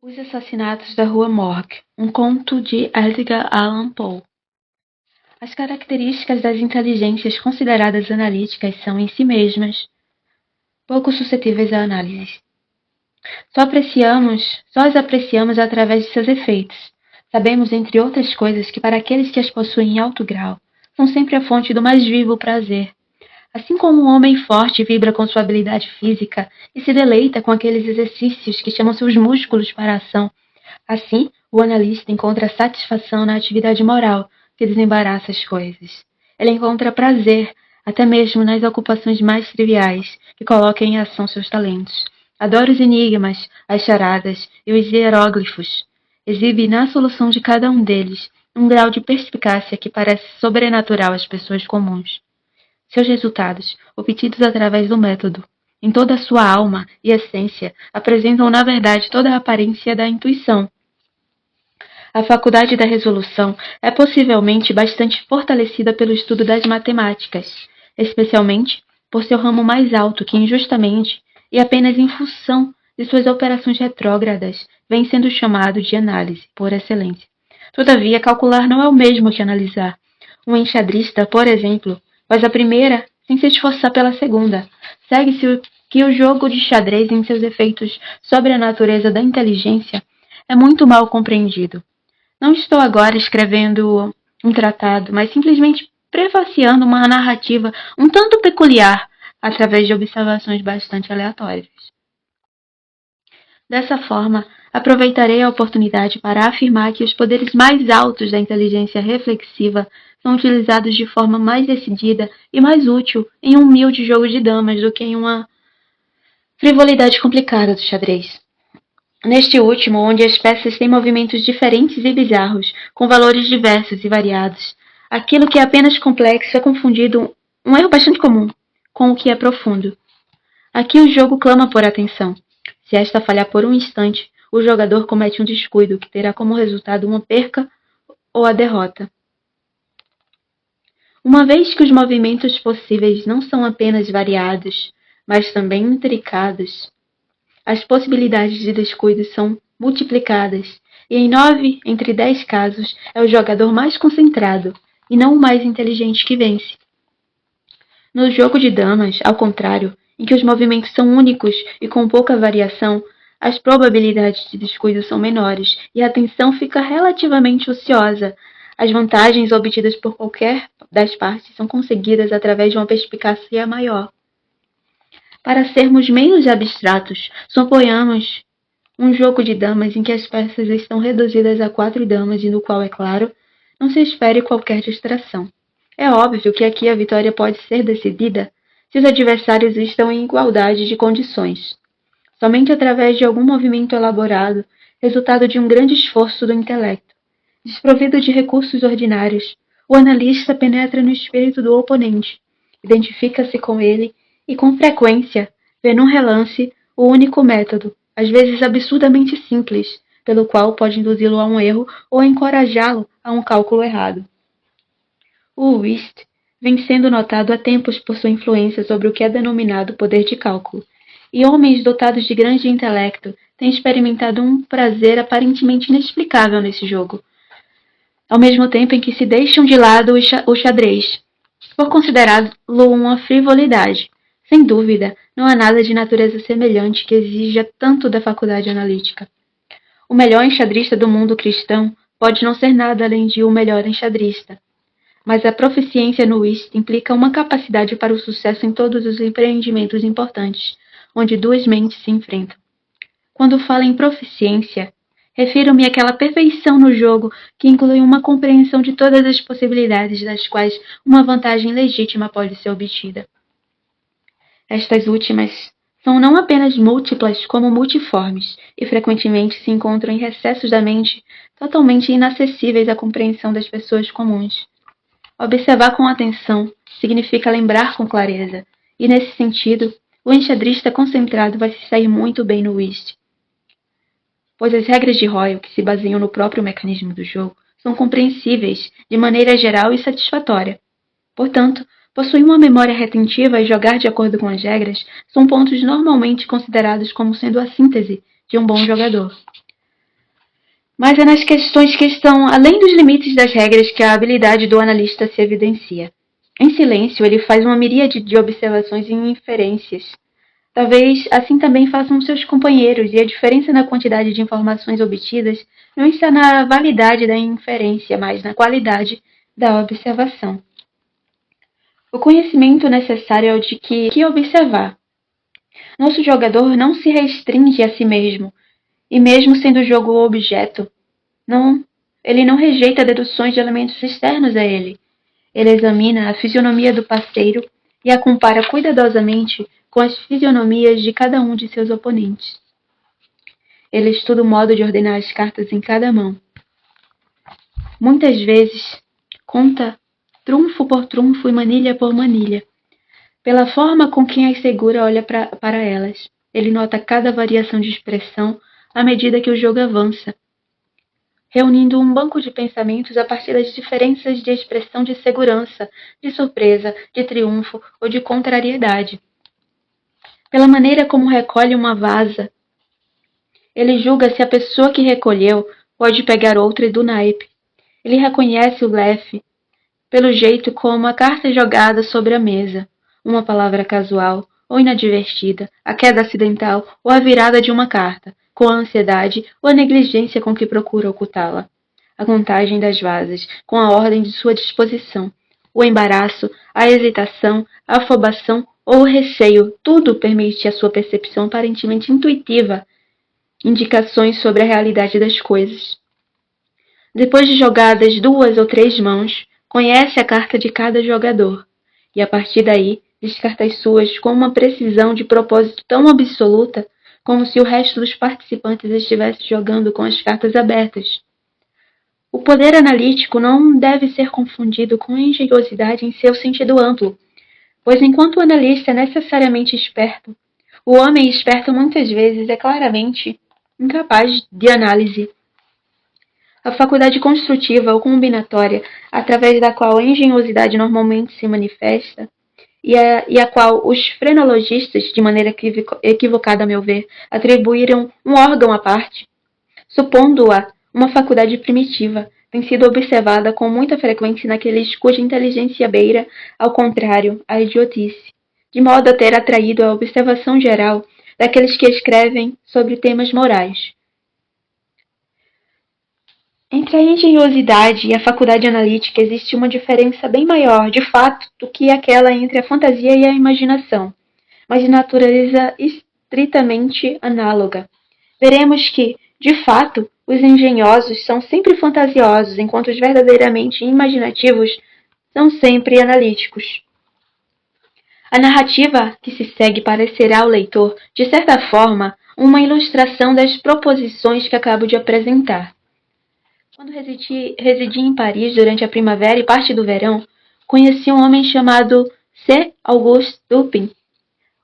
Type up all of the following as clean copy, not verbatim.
Os Assassinatos da Rua Morgue, um conto de Edgar Allan Poe. As características das inteligências consideradas analíticas são, em si mesmas, pouco suscetíveis à análise. Só as apreciamos através de seus efeitos. Sabemos, entre outras coisas, que para aqueles que as possuem em alto grau, são sempre a fonte do mais vivo prazer. Assim como um homem forte vibra com sua habilidade física e se deleita com aqueles exercícios que chamam seus músculos para a ação, assim o analista encontra satisfação na atividade moral que desembaraça as coisas. Ele encontra prazer até mesmo nas ocupações mais triviais que colocam em ação seus talentos. Adora os enigmas, as charadas e os hieróglifos. Exibe na solução de cada um deles um grau de perspicácia que parece sobrenatural às pessoas comuns. Seus resultados, obtidos através do método, em toda a sua alma e essência, apresentam na verdade toda a aparência da intuição. A faculdade da resolução é possivelmente bastante fortalecida pelo estudo das matemáticas, especialmente por seu ramo mais alto que injustamente, e apenas em função de suas operações retrógradas, vem sendo chamado de análise, por excelência. Todavia, calcular não é o mesmo que analisar. Um enxadrista, por exemplo, faz a primeira sem se esforçar pela segunda. Segue-se que o jogo de xadrez em seus efeitos sobre a natureza da inteligência é muito mal compreendido. Não estou agora escrevendo um tratado, mas simplesmente prefaciando uma narrativa um tanto peculiar através de observações bastante aleatórias. Dessa forma, aproveitarei a oportunidade para afirmar que os poderes mais altos da inteligência reflexiva são utilizados de forma mais decidida e mais útil em um humilde jogo de damas do que em uma frivolidade complicada do xadrez. Neste último, onde as peças têm movimentos diferentes e bizarros, com valores diversos e variados, aquilo que é apenas complexo é confundido, um erro bastante comum, com o que é profundo. Aqui o jogo clama por atenção. Se esta falhar por um instante, o jogador comete um descuido que terá como resultado uma perca ou a derrota. Uma vez que os movimentos possíveis não são apenas variados, mas também intricados, as possibilidades de descuido são multiplicadas, e em 9 entre 10 casos é o jogador mais concentrado, e não o mais inteligente que vence. No jogo de damas, ao contrário, em que os movimentos são únicos e com pouca variação, as probabilidades de descuido são menores e a atenção fica relativamente ociosa. As vantagens obtidas por qualquer das partes são conseguidas através de uma perspicácia maior. Para sermos menos abstratos, suponhamos um jogo de damas em que as peças estão reduzidas a 4 damas e no qual, é claro, não se espere qualquer distração. É óbvio que aqui a vitória pode ser decidida se os adversários estão em igualdade de condições. Somente através de algum movimento elaborado, resultado de um grande esforço do intelecto, desprovido de recursos ordinários, o analista penetra no espírito do oponente, identifica-se com ele e, com frequência, vê num relance o único método, às vezes absurdamente simples, pelo qual pode induzi-lo a um erro ou encorajá-lo a um cálculo errado. O whist vem sendo notado há tempos por sua influência sobre o que é denominado poder de cálculo, e homens dotados de grande intelecto têm experimentado um prazer aparentemente inexplicável nesse jogo, ao mesmo tempo em que se deixam de lado o xadrez, por considerá-lo uma frivolidade. Sem dúvida, não há nada de natureza semelhante que exija tanto da faculdade analítica. O melhor enxadrista do mundo cristão pode não ser nada além de o melhor enxadrista. Mas a proficiência no whist implica uma capacidade para o sucesso em todos os empreendimentos importantes, onde duas mentes se enfrentam. Quando falo em proficiência, refiro-me àquela perfeição no jogo que inclui uma compreensão de todas as possibilidades das quais uma vantagem legítima pode ser obtida. Estas últimas são não apenas múltiplas, como multiformes, e frequentemente se encontram em recessos da mente totalmente inacessíveis à compreensão das pessoas comuns. Observar com atenção significa lembrar com clareza, e nesse sentido, o enxadrista concentrado vai se sair muito bem no whist, pois as regras de Hoyle, que se baseiam no próprio mecanismo do jogo, são compreensíveis de maneira geral e satisfatória. Portanto, possuir uma memória retentiva e jogar de acordo com as regras são pontos normalmente considerados como sendo a síntese de um bom jogador. Mas é nas questões que estão além dos limites das regras que a habilidade do analista se evidencia. Em silêncio, ele faz uma miríade de observações e inferências. Talvez assim também façam seus companheiros, e a diferença na quantidade de informações obtidas não está na validade da inferência, mas na qualidade da observação. O conhecimento necessário é o de que observar. Nosso jogador não se restringe a si mesmo, e mesmo sendo o jogo o objeto, ele não rejeita deduções de elementos externos a ele. Ele examina a fisionomia do parceiro e a compara cuidadosamente com as fisionomias de cada um de seus oponentes. Ele estuda o modo de ordenar as cartas em cada mão. Muitas vezes, conta trunfo por trunfo e manilha por manilha. Pela forma com que as segura olha para elas, ele nota cada variação de expressão à medida que o jogo avança, reunindo um banco de pensamentos a partir das diferenças de expressão de segurança, de surpresa, de triunfo ou de contrariedade. Pela maneira como recolhe uma vasa, ele julga se a pessoa que recolheu pode pegar outra do naipe. Ele reconhece o blefe pelo jeito como a carta é jogada sobre a mesa, uma palavra casual ou inadvertida, a queda acidental ou a virada de uma carta, com a ansiedade ou a negligência com que procura ocultá-la. A contagem das vasas, com a ordem de sua disposição, o embaraço, a hesitação, a afobação ou o receio, tudo permite à sua percepção aparentemente intuitiva indicações sobre a realidade das coisas. Depois de jogadas 2 ou 3 mãos, conhece a carta de cada jogador, e a partir daí descarta as suas com uma precisão de propósito tão absoluta como se o resto dos participantes estivesse jogando com as cartas abertas. O poder analítico não deve ser confundido com engenhosidade em seu sentido amplo, pois enquanto o analista é necessariamente esperto, o homem esperto muitas vezes é claramente incapaz de análise. A faculdade construtiva ou combinatória, através da qual a engenhosidade normalmente se manifesta, e a qual os frenologistas, de maneira equivocada a meu ver, atribuíram um órgão à parte, supondo-a uma faculdade primitiva, tem sido observada com muita frequência naqueles cuja inteligência beira, ao contrário, a idiotice, de modo a ter atraído a observação geral daqueles que escrevem sobre temas morais. Entre a engenhosidade e a faculdade analítica existe uma diferença bem maior, de fato, do que aquela entre a fantasia e a imaginação, mas de natureza estritamente análoga. Veremos que, de fato, os engenhosos são sempre fantasiosos, enquanto os verdadeiramente imaginativos são sempre analíticos. A narrativa que se segue parecerá ao leitor, de certa forma, uma ilustração das proposições que acabo de apresentar. Quando residi em Paris durante a primavera e parte do verão, conheci um homem chamado C. Auguste Dupin.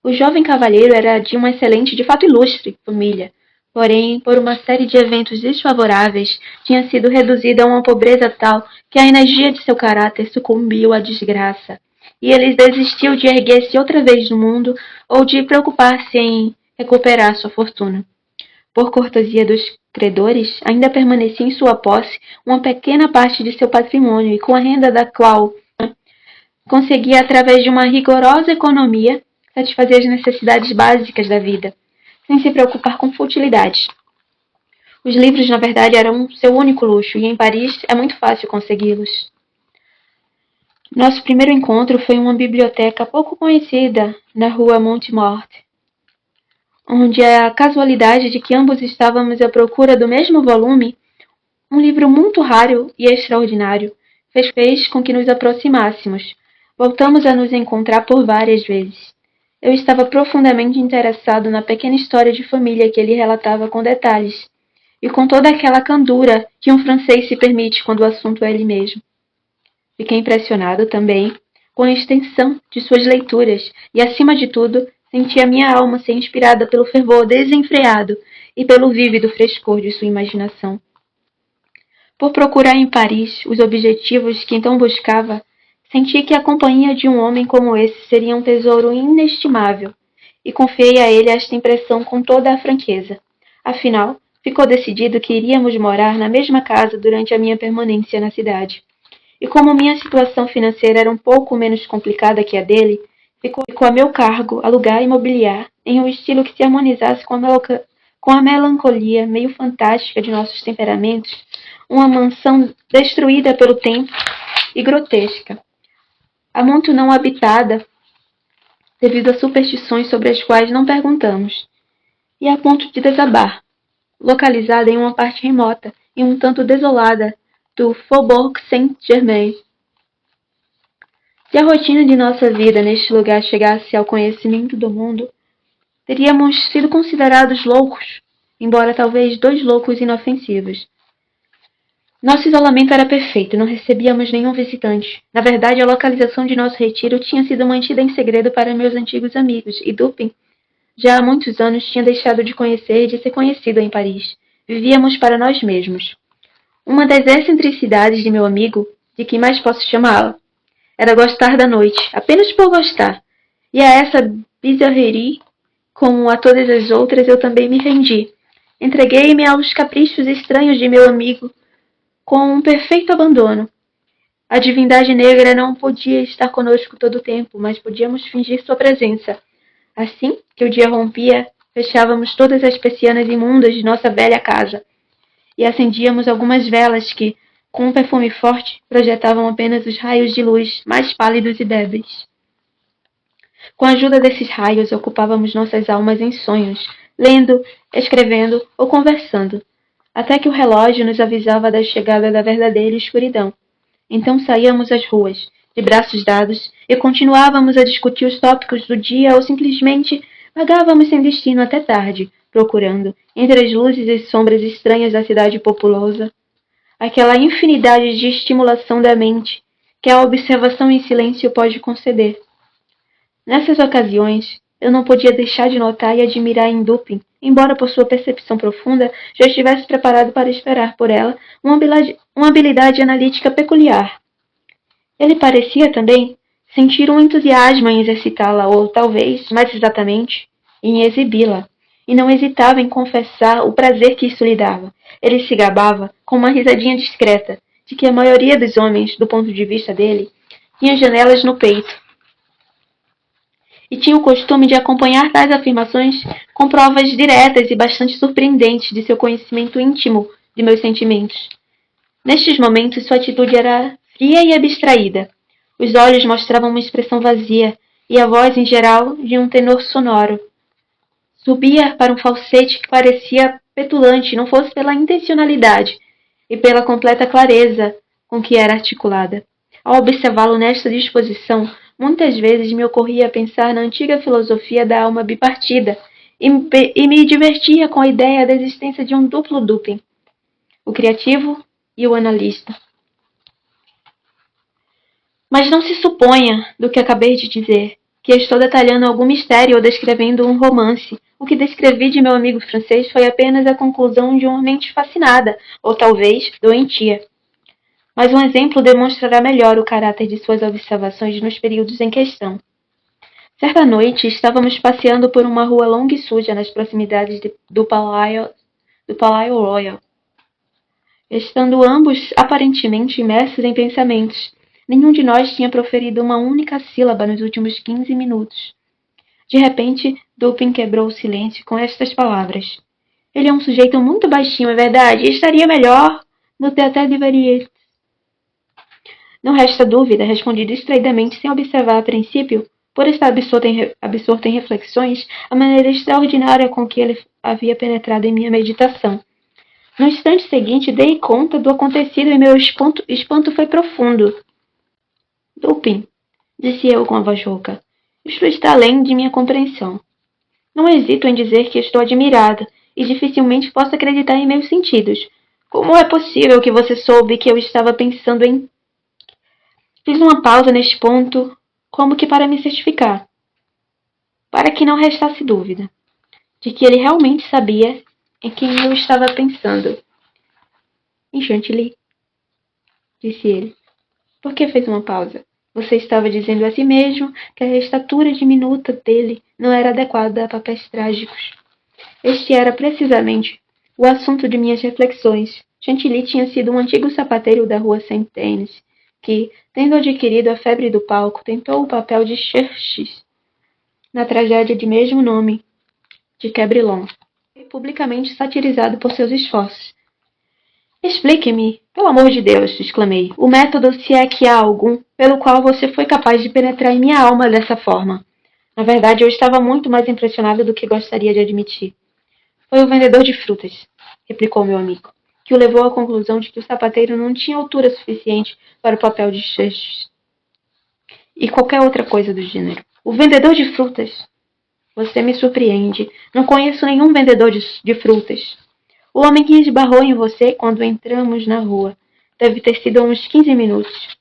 O jovem cavalheiro era de uma excelente, de fato ilustre, família, porém, por uma série de eventos desfavoráveis, tinha sido reduzido a uma pobreza tal que a energia de seu caráter sucumbiu à desgraça, e ele desistiu de erguer-se outra vez no mundo ou de preocupar-se em recuperar sua fortuna. Por cortesia dos credores, ainda permanecia em sua posse uma pequena parte de seu patrimônio e com a renda da qual conseguia, através de uma rigorosa economia, satisfazer as necessidades básicas da vida, sem se preocupar com futilidades. Os livros, na verdade, eram seu único luxo, e em Paris é muito fácil consegui-los. Nosso primeiro encontro foi em uma biblioteca pouco conhecida na rua Montmartre, onde a casualidade de que ambos estávamos à procura do mesmo volume, um livro muito raro e extraordinário, fez com que nos aproximássemos. Voltamos a nos encontrar por várias vezes. Eu estava profundamente interessado na pequena história de família que ele relatava com detalhes, e com toda aquela candura que um francês se permite quando o assunto é ele mesmo. Fiquei impressionado também com a extensão de suas leituras e, acima de tudo, senti a minha alma ser inspirada pelo fervor desenfreado e pelo vívido frescor de sua imaginação. Por procurar em Paris os objetivos que então buscava, senti que a companhia de um homem como esse seria um tesouro inestimável, e confiei a ele esta impressão com toda a franqueza. Afinal, ficou decidido que iríamos morar na mesma casa durante a minha permanência na cidade. E como minha situação financeira era um pouco menos complicada que a dele, ficou a meu cargo alugar e mobiliar, em um estilo que se harmonizasse com a melancolia meio fantástica de nossos temperamentos, uma mansão destruída pelo tempo e grotesca, a muito não habitada devido a superstições sobre as quais não perguntamos, e a ponto de desabar, localizada em uma parte remota e um tanto desolada do Faubourg Saint-Germain. Se a rotina de nossa vida neste lugar chegasse ao conhecimento do mundo, teríamos sido considerados loucos, embora talvez dois loucos inofensivos. Nosso isolamento era perfeito, não recebíamos nenhum visitante. Na verdade, a localização de nosso retiro tinha sido mantida em segredo para meus antigos amigos, e Dupin já há muitos anos tinha deixado de conhecer e de ser conhecido em Paris. Vivíamos para nós mesmos. Uma das excentricidades de meu amigo, de que mais posso chamá-la, era gostar da noite, apenas por gostar. E a essa bizarrerie, como a todas as outras, eu também me rendi. Entreguei-me aos caprichos estranhos de meu amigo, com um perfeito abandono. A divindade negra não podia estar conosco todo o tempo, mas podíamos fingir sua presença. Assim que o dia rompia, fechávamos todas as persianas imundas de nossa velha casa e acendíamos algumas velas que, com um perfume forte, projetavam apenas os raios de luz mais pálidos e débeis. Com a ajuda desses raios, ocupávamos nossas almas em sonhos, lendo, escrevendo ou conversando, até que o relógio nos avisava da chegada da verdadeira escuridão. Então saíamos às ruas, de braços dados, e continuávamos a discutir os tópicos do dia ou simplesmente vagávamos sem destino até tarde, procurando, entre as luzes e sombras estranhas da cidade populosa, aquela infinidade de estimulação da mente que a observação em silêncio pode conceder. Nessas ocasiões, eu não podia deixar de notar e admirar em Dupin, embora por sua percepção profunda já estivesse preparado para esperar por ela uma habilidade analítica peculiar. Ele parecia também sentir um entusiasmo em exercitá-la, ou talvez, mais exatamente, em exibi-la, e não hesitava em confessar o prazer que isso lhe dava. Ele se gabava, com uma risadinha discreta, de que a maioria dos homens, do ponto de vista dele, tinha janelas no peito, e tinha o costume de acompanhar tais afirmações com provas diretas e bastante surpreendentes de seu conhecimento íntimo de meus sentimentos. Nestes momentos, sua atitude era fria e abstraída. Os olhos mostravam uma expressão vazia, e a voz, em geral, de um tenor sonoro. Subia para um falsete que parecia petulante, não fosse pela intencionalidade e pela completa clareza com que era articulada. Ao observá-lo nesta disposição, muitas vezes me ocorria pensar na antiga filosofia da alma bipartida e me divertia com a ideia da existência de um duplo Dupin, o criativo e o analista. Mas não se suponha, do que acabei de dizer, que estou detalhando algum mistério ou descrevendo um romance. O que descrevi de meu amigo francês foi apenas a conclusão de uma mente fascinada, ou talvez doentia. Mas um exemplo demonstrará melhor o caráter de suas observações nos períodos em questão. Certa noite, estávamos passeando por uma rua longa e suja nas proximidades do Palácio Royal. Estando ambos aparentemente imersos em pensamentos, nenhum de nós tinha proferido uma única sílaba nos últimos 15 minutos. De repente, Dupin quebrou o silêncio com estas palavras. Ele é um sujeito muito baixinho, é verdade, e estaria melhor no Théâtre de Variétés. Não resta dúvida, respondi distraidamente, sem observar a princípio, por estar absorto em reflexões, a maneira extraordinária com que ele havia penetrado em minha meditação. No instante seguinte, dei conta do acontecido e meu espanto foi profundo. Dupin, disse eu com a voz rouca, isto está além de minha compreensão. Não hesito em dizer que estou admirada e dificilmente posso acreditar em meus sentidos. Como é possível que você soube que eu estava pensando em... Fiz uma pausa neste ponto, como que para me certificar, para que não restasse dúvida, de que ele realmente sabia em quem eu estava pensando. Em Chantilly, disse ele. Por que fez uma pausa? Você estava dizendo a si mesmo que a estatura diminuta dele não era adequada a papéis trágicos. Este era precisamente o assunto de minhas reflexões. Chantilly tinha sido um antigo sapateiro da rua Saint-Denis, que, tendo adquirido a febre do palco, tentou o papel de Xerxes na tragédia de mesmo nome, de Crebillon. Foi publicamente satirizado por seus esforços. Explique-me, pelo amor de Deus, exclamei, o método, se é que há algum, pelo qual você foi capaz de penetrar em minha alma dessa forma. Na verdade, eu estava muito mais impressionado do que gostaria de admitir. Foi o vendedor de frutas, replicou meu amigo, que o levou à conclusão de que o sapateiro não tinha altura suficiente para o papel de Xerxes e qualquer outra coisa do gênero. O vendedor de frutas? Você me surpreende. Não conheço nenhum vendedor de frutas. O homem que esbarrou em você quando entramos na rua. Deve ter sido há uns 15 minutos.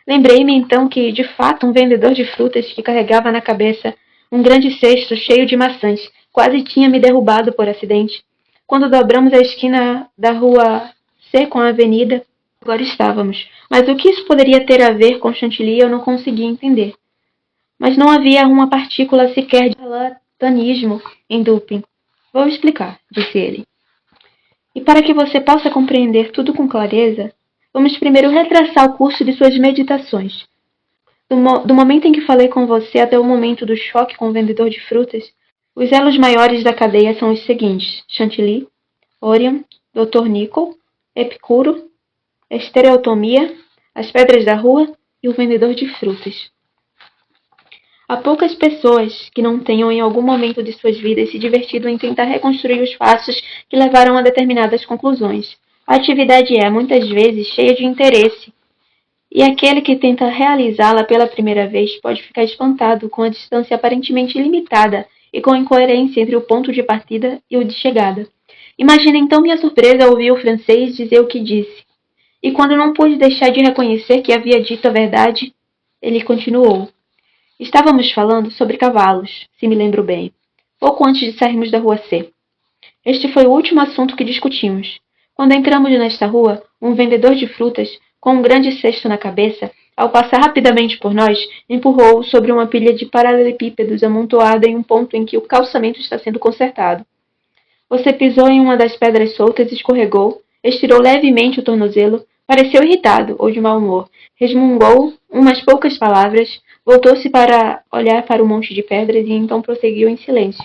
Lembrei-me então que, de fato, um vendedor de frutas que carregava na cabeça um grande cesto cheio de maçãs quase tinha me derrubado por acidente. Quando dobramos a esquina da rua C com a avenida, agora estávamos. Mas o que isso poderia ter a ver com Chantilly eu não conseguia entender. Mas não havia uma partícula sequer de charlatanismo em Dupin. Vou explicar, disse ele. E para que você possa compreender tudo com clareza, vamos primeiro retraçar o curso de suas meditações. Do momento em que falei com você até o momento do choque com o vendedor de frutas, os elos maiores da cadeia são os seguintes: Chantilly, Orion, Dr. Nicol, Epicuro, estereotomia, as pedras da rua e o vendedor de frutas. Há poucas pessoas que não tenham em algum momento de suas vidas se divertido em tentar reconstruir os passos que levaram a determinadas conclusões. A atividade é, muitas vezes, cheia de interesse, e aquele que tenta realizá-la pela primeira vez pode ficar espantado com a distância aparentemente limitada e com a incoerência entre o ponto de partida e o de chegada. Imagine então minha surpresa ao ouvir o francês dizer o que disse. E quando não pude deixar de reconhecer que havia dito a verdade, ele continuou. Estávamos falando sobre cavalos, se me lembro bem, pouco antes de sairmos da rua C. Este foi o último assunto que discutimos. Quando entramos nesta rua, um vendedor de frutas, com um grande cesto na cabeça, ao passar rapidamente por nós, empurrou-o sobre uma pilha de paralelepípedos amontoada em um ponto em que o calçamento está sendo consertado. Você pisou em uma das pedras soltas e escorregou, estirou levemente o tornozelo, pareceu irritado ou de mau humor, resmungou umas poucas palavras, voltou-se para olhar para o monte de pedras e então prosseguiu em silêncio.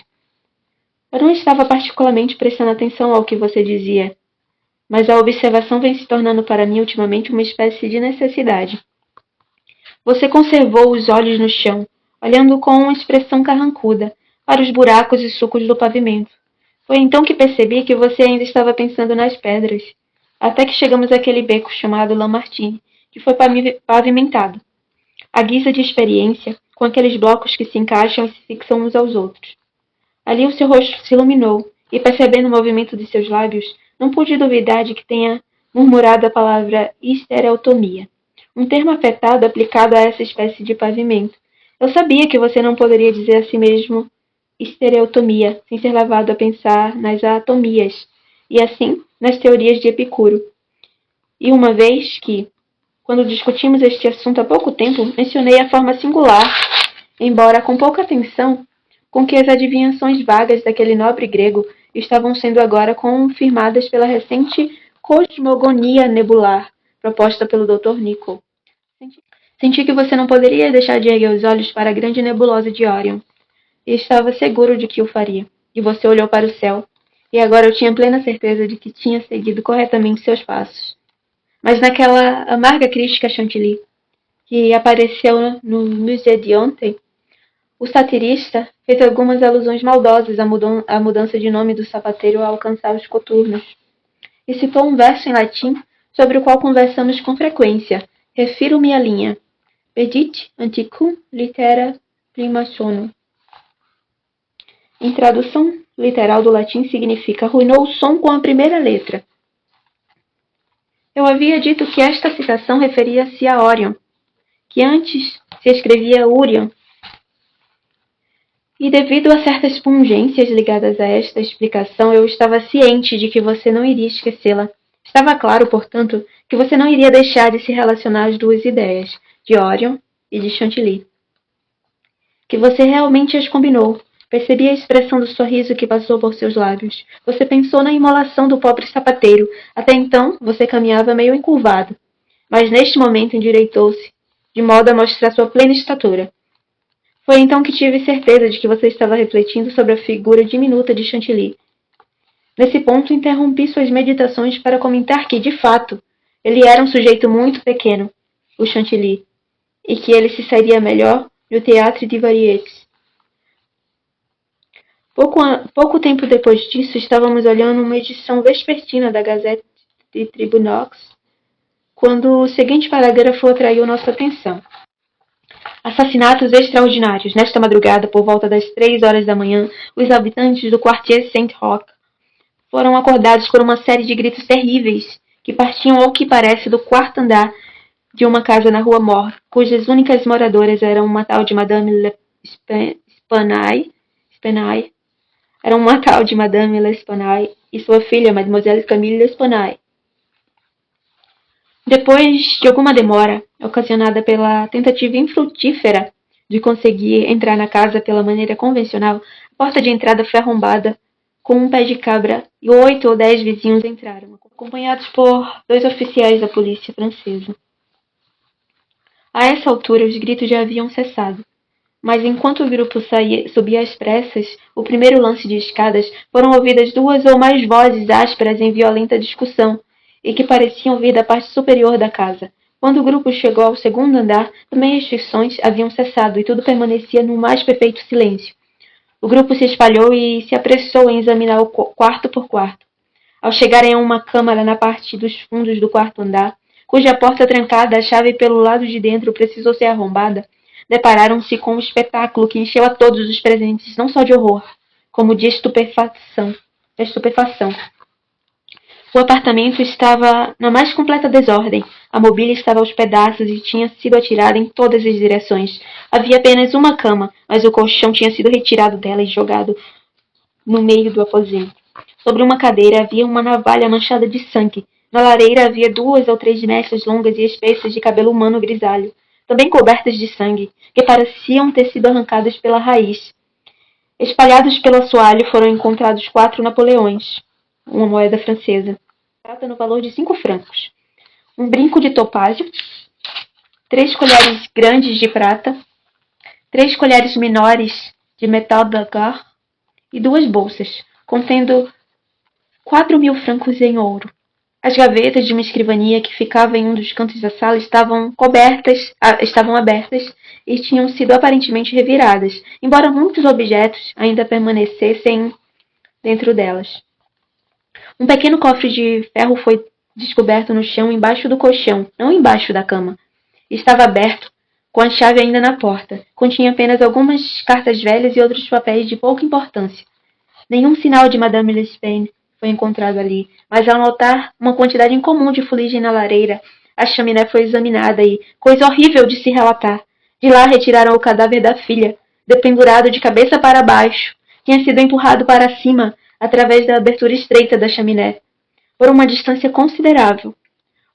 Eu não estava particularmente prestando atenção ao que você dizia, mas a observação vem se tornando para mim ultimamente uma espécie de necessidade. Você conservou os olhos no chão, olhando com uma expressão carrancuda para os buracos e sulcos do pavimento. Foi então que percebi que você ainda estava pensando nas pedras, até que chegamos àquele beco chamado Lamartine, que foi pavimentado, à guisa de experiência, com aqueles blocos que se encaixam e se fixam uns aos outros. Ali o seu rosto se iluminou, e percebendo o movimento de seus lábios, não pude duvidar de que tenha murmurado a palavra estereotomia, um termo afetado aplicado a essa espécie de pavimento. Eu sabia que você não poderia dizer a si mesmo estereotomia, sem ser levado a pensar nas atomias, e assim, nas teorias de Epicuro. E uma vez que, quando discutimos este assunto há pouco tempo, mencionei a forma singular, embora com pouca atenção, com que as adivinhações vagas daquele nobre grego estavam sendo agora confirmadas pela recente cosmogonia nebular proposta pelo Dr. Nicol. Senti que você não poderia deixar de erguer os olhos para a grande nebulosa de Orion, e estava seguro de que o faria. E você olhou para o céu, e agora eu tinha plena certeza de que tinha seguido corretamente seus passos. Mas naquela amarga crítica a Chantilly, que apareceu no museu de ontem, o satirista fez algumas alusões maldosas à mudança de nome do sapateiro ao alcançar os coturnos, e citou um verso em latim sobre o qual conversamos com frequência. Refiro-me à linha Pedit anticum litera prima sono. Em tradução literal do latim significa arruinou o som com a primeira letra. Eu havia dito que esta citação referia-se a Orion, que antes se escrevia Urion, e devido a certas pungências ligadas a esta explicação, eu estava ciente de que você não iria esquecê-la. Estava claro, portanto, que você não iria deixar de se relacionar às duas ideias, de Orion e de Chantilly. Que você realmente as combinou, Percebi a expressão do sorriso que passou por seus lábios. Você pensou na imolação do pobre sapateiro. Até então, você caminhava meio encurvado. Mas neste momento endireitou-se, de modo a mostrar sua plena estatura. Foi então que tive certeza de que você estava refletindo sobre a figura diminuta de Chantilly. Nesse ponto, interrompi suas meditações para comentar que, de fato, ele era um sujeito muito pequeno, o Chantilly, e que ele se sairia melhor no Théâtre de Variétés. Pouco tempo depois disso, estávamos olhando uma edição vespertina da Gazette de Tribunaux, quando o seguinte parágrafo atraiu nossa atenção. Assassinatos extraordinários. Nesta madrugada, por volta das 3 horas da manhã, os habitantes do Quartier Saint-Roch foram acordados por uma série de gritos terríveis que partiam ao que parece do quarto andar de uma casa na Rua Mort, cujas únicas moradoras eram uma tal de Madame L'Espanaye, e sua filha, Mademoiselle Camille L'Espanaye. Depois de alguma demora, ocasionada pela tentativa infrutífera de conseguir entrar na casa pela maneira convencional, a porta de entrada foi arrombada com um pé de cabra e 8 ou 10 vizinhos entraram, acompanhados por 2 oficiais da polícia francesa. A essa altura, os gritos já haviam cessado. Mas enquanto o grupo subia às pressas, o primeiro lance de escadas, foram ouvidas 2 ou mais vozes ásperas em violenta discussão, e que pareciam vir da parte superior da casa. Quando o grupo chegou ao segundo andar, também as discussões haviam cessado e tudo permanecia no mais perfeito silêncio. O grupo se espalhou e se apressou em examinar o quarto por quarto. Ao chegarem a uma câmara na parte dos fundos do quarto andar, cuja porta trancada, a chave pelo lado de dentro precisou ser arrombada, depararam-se com um espetáculo que encheu a todos os presentes, não só de horror, como de estupefação. O apartamento estava na mais completa desordem. A mobília estava aos pedaços e tinha sido atirada em todas as direções. Havia apenas uma cama, mas o colchão tinha sido retirado dela e jogado no meio do aposento. Sobre uma cadeira havia uma navalha manchada de sangue. Na lareira havia 2 ou 3 mechas longas e espessas de cabelo humano grisalho, também cobertas de sangue, que pareciam ter sido arrancadas pela raiz. Espalhados pelo assoalho foram encontrados 4 napoleões, uma moeda francesa, prata no valor de 5 francos, um brinco de topázio, 3 colheres grandes de prata, 3 colheres menores de metal d'agar e 2 bolsas, contendo 4.000 francos em ouro. As gavetas de uma escrivaninha que ficava em um dos cantos da sala estavam abertas e tinham sido aparentemente reviradas, embora muitos objetos ainda permanecessem dentro delas. Um pequeno cofre de ferro foi descoberto no chão embaixo do colchão, não embaixo da cama. Estava aberto, com a chave ainda na porta. Continha apenas algumas cartas velhas e outros papéis de pouca importância. Nenhum sinal de Madame L'Espanaye foi encontrado ali, mas ao notar uma quantidade incomum de fuligem na lareira, a chaminé foi examinada e, coisa horrível de se relatar, de lá retiraram o cadáver da filha, dependurado de cabeça para baixo, tinha sido empurrado para cima através da abertura estreita da chaminé, por uma distância considerável.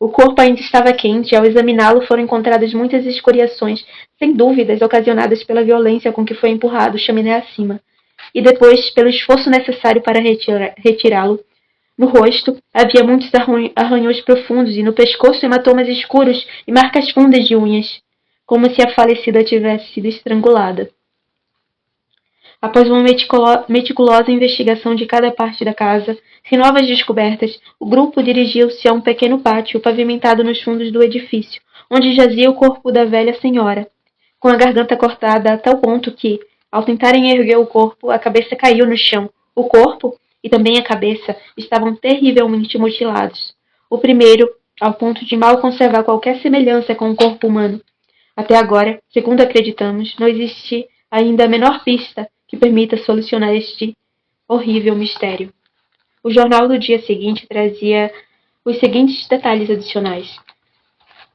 O corpo ainda estava quente e ao examiná-lo foram encontradas muitas escoriações, sem dúvidas ocasionadas pela violência com que foi empurrado chaminé acima, e depois pelo esforço necessário para retirá-lo. No rosto havia muitos arranhões profundos e no pescoço hematomas escuros e marcas fundas de unhas, como se a falecida tivesse sido estrangulada. Após uma meticulosa investigação de cada parte da casa, sem novas descobertas, o grupo dirigiu-se a um pequeno pátio pavimentado nos fundos do edifício, onde jazia o corpo da velha senhora, com a garganta cortada a tal ponto que, ao tentarem erguer o corpo, a cabeça caiu no chão. O corpo e também a cabeça estavam terrivelmente mutilados. O primeiro, ao ponto de mal conservar qualquer semelhança com o corpo humano. Até agora, segundo acreditamos, não existe ainda a menor pista que permita solucionar este horrível mistério. O jornal do dia seguinte trazia os seguintes detalhes adicionais.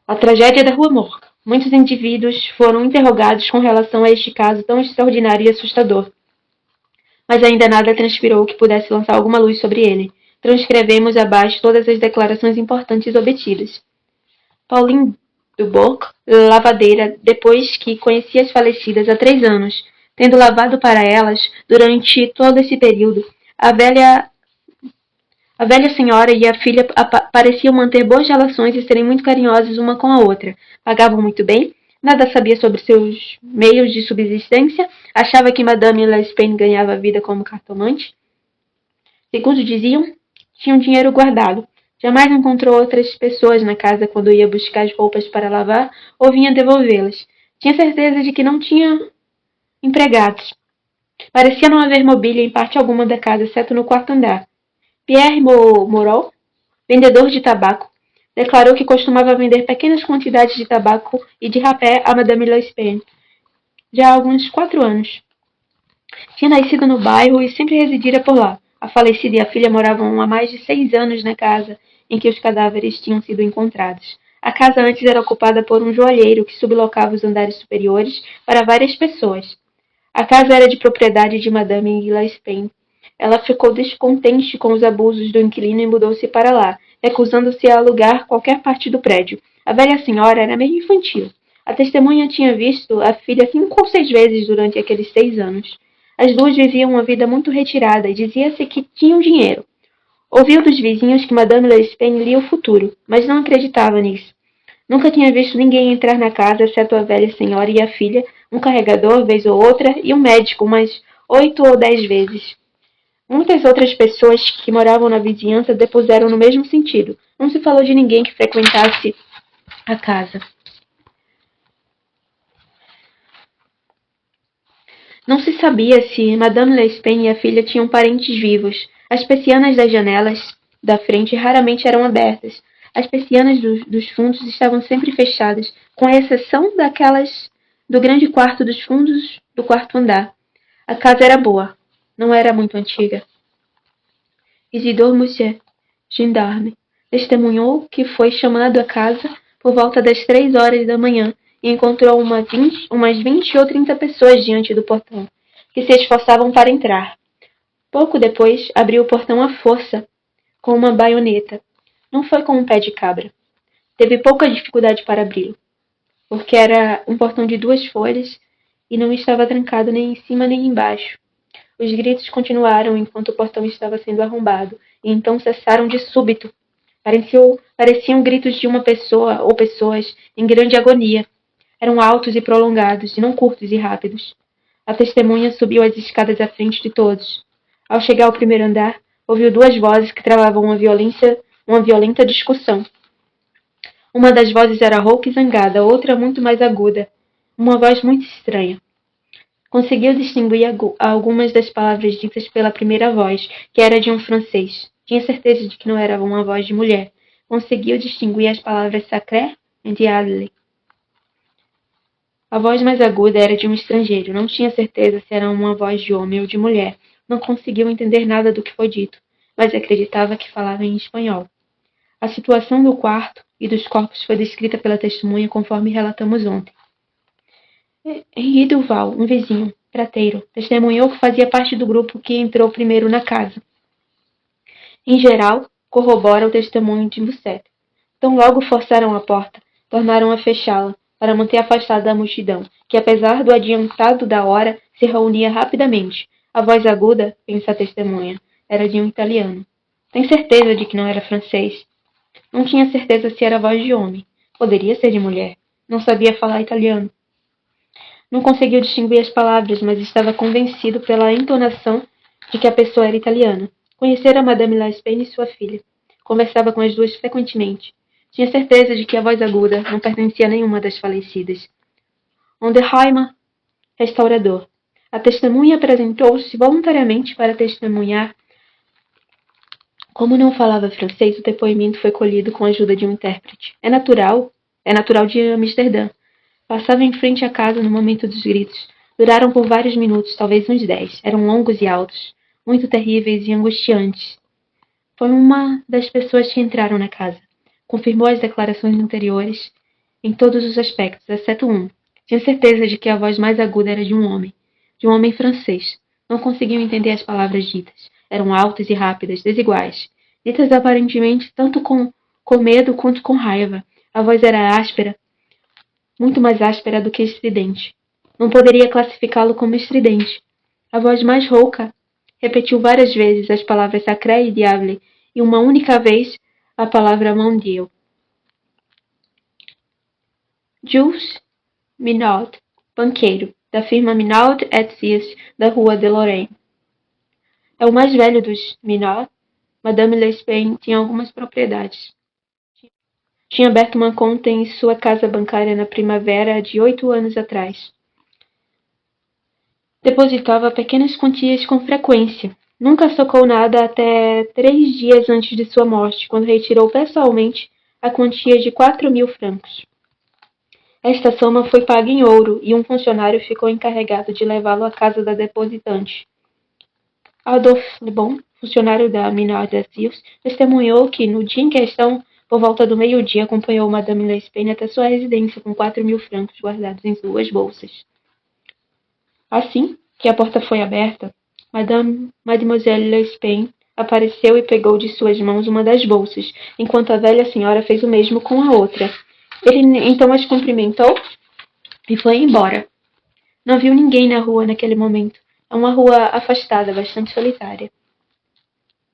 A tragédia da Rua Morgue. Muitos indivíduos foram interrogados com relação a este caso tão extraordinário e assustador, mas ainda nada transpirou que pudesse lançar alguma luz sobre ele. Transcrevemos abaixo todas as declarações importantes obtidas. Pauline Duboc, lavadeira, depois que conhecia as falecidas há 3 anos, tendo lavado para elas durante todo esse período. A velha senhora e a filha pareciam manter boas relações e serem muito carinhosas uma com a outra. Pagavam muito bem, nada sabia sobre seus meios de subsistência, achava que Madame L'Espagne ganhava vida como cartomante. Segundo diziam, tinham dinheiro guardado. Jamais encontrou outras pessoas na casa quando ia buscar as roupas para lavar ou vinha devolvê-las. Tinha certeza de que não tinha empregados. Parecia não haver mobília em parte alguma da casa, exceto no quarto andar. Pierre Moreau, vendedor de tabaco, declarou que costumava vender pequenas quantidades de tabaco e de rapé a Madame L'Espagne já há alguns 4 anos. Tinha nascido no bairro e sempre residira por lá. A falecida e a filha moravam há mais de 6 anos na casa em que os cadáveres tinham sido encontrados. A casa antes era ocupada por um joalheiro que sublocava os andares superiores para várias pessoas. A casa era de propriedade de Madame L'Espagne. Ela ficou descontente com os abusos do inquilino e mudou-se para lá, recusando-se a alugar qualquer parte do prédio. A velha senhora era meio infantil. A testemunha tinha visto a filha 5 ou 6 vezes durante aqueles 6 anos. As duas viviam uma vida muito retirada e dizia-se que tinham dinheiro. Ouviu dos vizinhos que Madame L'Espagne lia o futuro, mas não acreditava nisso. Nunca tinha visto ninguém entrar na casa, exceto a velha senhora e a filha, um carregador, vez ou outra, e um médico, umas 8 ou 10 vezes. Muitas outras pessoas que moravam na vizinhança depuseram no mesmo sentido. Não se falou de ninguém que frequentasse a casa. Não se sabia se Madame L'Espagne e a filha tinham parentes vivos. As persianas das janelas da frente raramente eram abertas. As persianas dos fundos estavam sempre fechadas, com exceção daquelas do grande quarto dos fundos do quarto andar. A casa era boa. Não era muito antiga. Isidore Monsieur, gendarme, testemunhou que foi chamado à casa por volta das 3 horas da manhã e encontrou umas 20 ou 30 pessoas diante do portão, que se esforçavam para entrar. Pouco depois, abriu o portão à força, com uma baioneta. Não foi com um pé de cabra. Teve pouca dificuldade para abri-lo, porque era um portão de 2 folhas e não estava trancado nem em cima nem embaixo. Os gritos continuaram enquanto o portão estava sendo arrombado, e então cessaram de súbito. Pareciam gritos de uma pessoa ou pessoas em grande agonia. Eram altos e prolongados, e não curtos e rápidos. A testemunha subiu as escadas à frente de todos. Ao chegar ao primeiro andar, ouviu 2 vozes que travavam uma violenta discussão. Uma das vozes era rouca e zangada, outra muito mais aguda. Uma voz muito estranha. Conseguiu distinguir algumas das palavras ditas pela primeira voz, que era de um francês. Tinha certeza de que não era uma voz de mulher. Conseguiu distinguir as palavras sacré e diable. A voz mais aguda era de um estrangeiro. Não tinha certeza se era uma voz de homem ou de mulher. Não conseguiu entender nada do que foi dito, mas acreditava que falava em espanhol. A situação do quarto e dos corpos foi descrita pela testemunha conforme relatamos ontem. Henri Duval, um vizinho, prateiro, testemunhou que fazia parte do grupo que entrou primeiro na casa. Em geral, corrobora o testemunho de Musset. Tão logo forçaram a porta, tornaram a fechá-la, para manter afastada a multidão, que apesar do adiantado da hora, se reunia rapidamente. A voz aguda, pensa a testemunha, era de um italiano. Tem certeza de que não era francês? Não tinha certeza se era voz de homem. Poderia ser de mulher. Não sabia falar italiano. Não conseguiu distinguir as palavras, mas estava convencido pela entonação de que a pessoa era italiana. Conhecera Madame L'Espagne e sua filha. Conversava com as duas frequentemente. Tinha certeza de que a voz aguda não pertencia a nenhuma das falecidas. Onderheimer, restaurador. A testemunha apresentou-se voluntariamente para testemunhar. Como não falava francês, o depoimento foi colhido com a ajuda de um intérprete. É natural de Amsterdã. Passava em frente à casa no momento dos gritos. Duraram por vários minutos, talvez uns 10. Eram longos e altos, muito terríveis e angustiantes. Foi uma das pessoas que entraram na casa. Confirmou as declarações anteriores em todos os aspectos, exceto um. Tinha certeza de que a voz mais aguda era de um homem francês. Não conseguiam entender as palavras ditas. Eram altas e rápidas, desiguais. Ditas aparentemente tanto com medo quanto com raiva. A voz era áspera, muito mais áspera do que estridente. Não poderia classificá-lo como estridente. A voz mais rouca repetiu várias vezes as palavras sacré e diable, e uma única vez a palavra mon Dieu. Jules Minaud, banqueiro, da firma Minaud et Cies, da rua de Lorraine. É o mais velho dos Minaud. Madame Lespain tinha algumas propriedades. Tinha aberto uma conta em sua casa bancária na primavera de 8 anos atrás. Depositava pequenas quantias com frequência. Nunca socou nada até 3 dias antes de sua morte, quando retirou pessoalmente a quantia de 4.000 francos. Esta soma foi paga em ouro e um funcionário ficou encarregado de levá-lo à casa da depositante. Adolphe Lebon, funcionário da Minaud des Cies, testemunhou que, no dia em questão, por volta do meio-dia, acompanhou Madame Lespain até sua residência com 4.000 francos guardados em suas bolsas. Assim que a porta foi aberta, Mademoiselle Lespain apareceu e pegou de suas mãos uma das bolsas, enquanto a velha senhora fez o mesmo com a outra. Ele então as cumprimentou e foi embora. Não viu ninguém na rua naquele momento. É uma rua afastada, bastante solitária.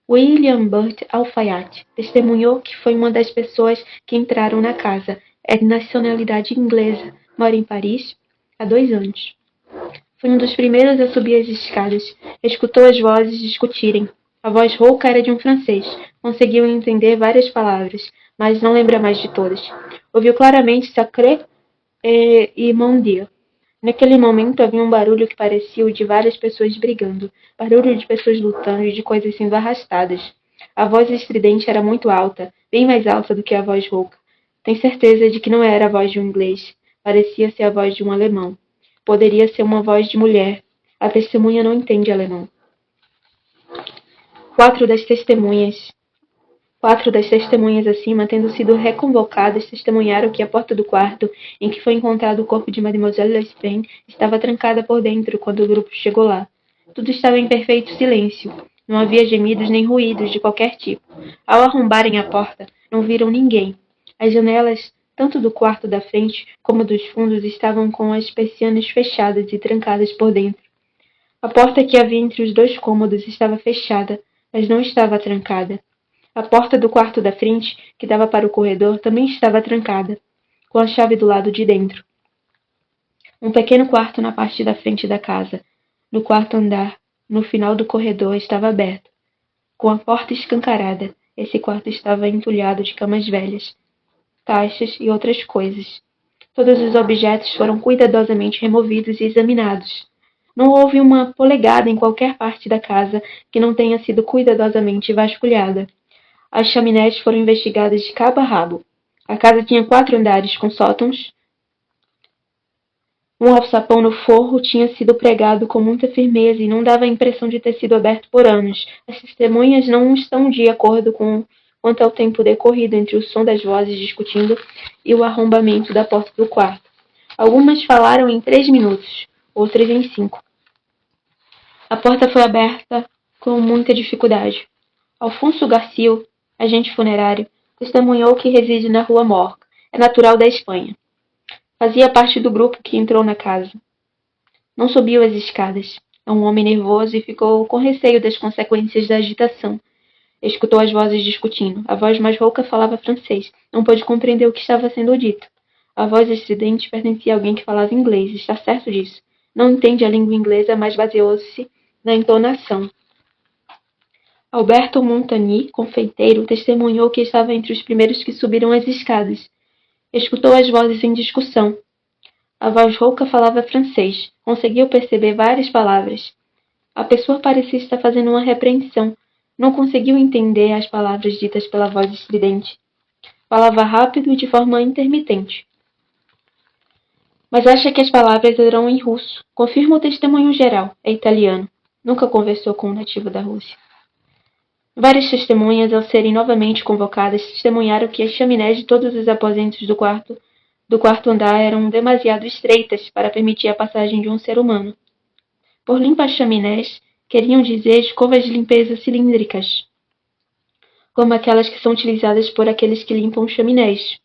William Burt Alfayate testemunhou que foi uma das pessoas que entraram na casa. É de nacionalidade inglesa, mora em Paris há 2 anos. Foi um dos primeiros a subir as escadas. Escutou as vozes discutirem. A voz rouca era de um francês. Conseguiu entender várias palavras, mas não lembra mais de todas. Ouviu claramente sacré e mon Dieu. Naquele momento havia um barulho que parecia o de várias pessoas brigando. Barulho de pessoas lutando e de coisas sendo arrastadas. A voz estridente era muito alta, bem mais alta do que a voz rouca. Tem certeza de que não era a voz de um inglês. Parecia ser a voz de um alemão. Poderia ser uma voz de mulher. A testemunha não entende alemão. Quatro das testemunhas acima, tendo sido reconvocadas, testemunharam que a porta do quarto em que foi encontrado o corpo de Mademoiselle Lespain estava trancada por dentro quando o grupo chegou lá. Tudo estava em perfeito silêncio. Não havia gemidos nem ruídos de qualquer tipo. Ao arrombarem a porta, não viram ninguém. As janelas, tanto do quarto da frente como dos fundos, estavam com as persianas fechadas e trancadas por dentro. A porta que havia entre os 2 cômodos estava fechada, mas não estava trancada. A porta do quarto da frente, que dava para o corredor, também estava trancada, com a chave do lado de dentro. Um pequeno quarto na parte da frente da casa, no quarto andar, no final do corredor, estava aberto. Com a porta escancarada, esse quarto estava entulhado de camas velhas, caixas e outras coisas. Todos os objetos foram cuidadosamente removidos e examinados. Não houve uma polegada em qualquer parte da casa que não tenha sido cuidadosamente vasculhada. As chaminés foram investigadas de cabo a rabo. A casa tinha 4 andares com sótãos. Um alçapão no forro tinha sido pregado com muita firmeza e não dava a impressão de ter sido aberto por anos. As testemunhas não estão de acordo quanto ao tempo decorrido entre o som das vozes discutindo e o arrombamento da porta do quarto. Algumas falaram em 3 minutos, outras em 5. A porta foi aberta com muita dificuldade. Alfonso Garcia, agente funerário, testemunhou que reside na rua Morgue. É natural da Espanha. Fazia parte do grupo que entrou na casa. Não subiu as escadas. É um homem nervoso e ficou com receio das consequências da agitação. Escutou as vozes discutindo. A voz mais rouca falava francês. Não pôde compreender o que estava sendo dito. A voz estridente pertencia a alguém que falava inglês. Está certo disso. Não entende a língua inglesa, mas baseou-se na entonação. Alberto Montagny, confeiteiro, testemunhou que estava entre os primeiros que subiram as escadas. Escutou as vozes em discussão. A voz rouca falava francês. Conseguiu perceber várias palavras. A pessoa parecia estar fazendo uma repreensão. Não conseguiu entender as palavras ditas pela voz estridente. Falava rápido e de forma intermitente. Mas acha que as palavras eram em russo. Confirma o testemunho geral. É italiano. Nunca conversou com um nativo da Rússia. Várias testemunhas, ao serem novamente convocadas, testemunharam que as chaminés de todos os aposentos do quarto andar eram demasiado estreitas para permitir a passagem de um ser humano. Por limpas chaminés, queriam dizer escovas de limpeza cilíndricas, como aquelas que são utilizadas por aqueles que limpam chaminés.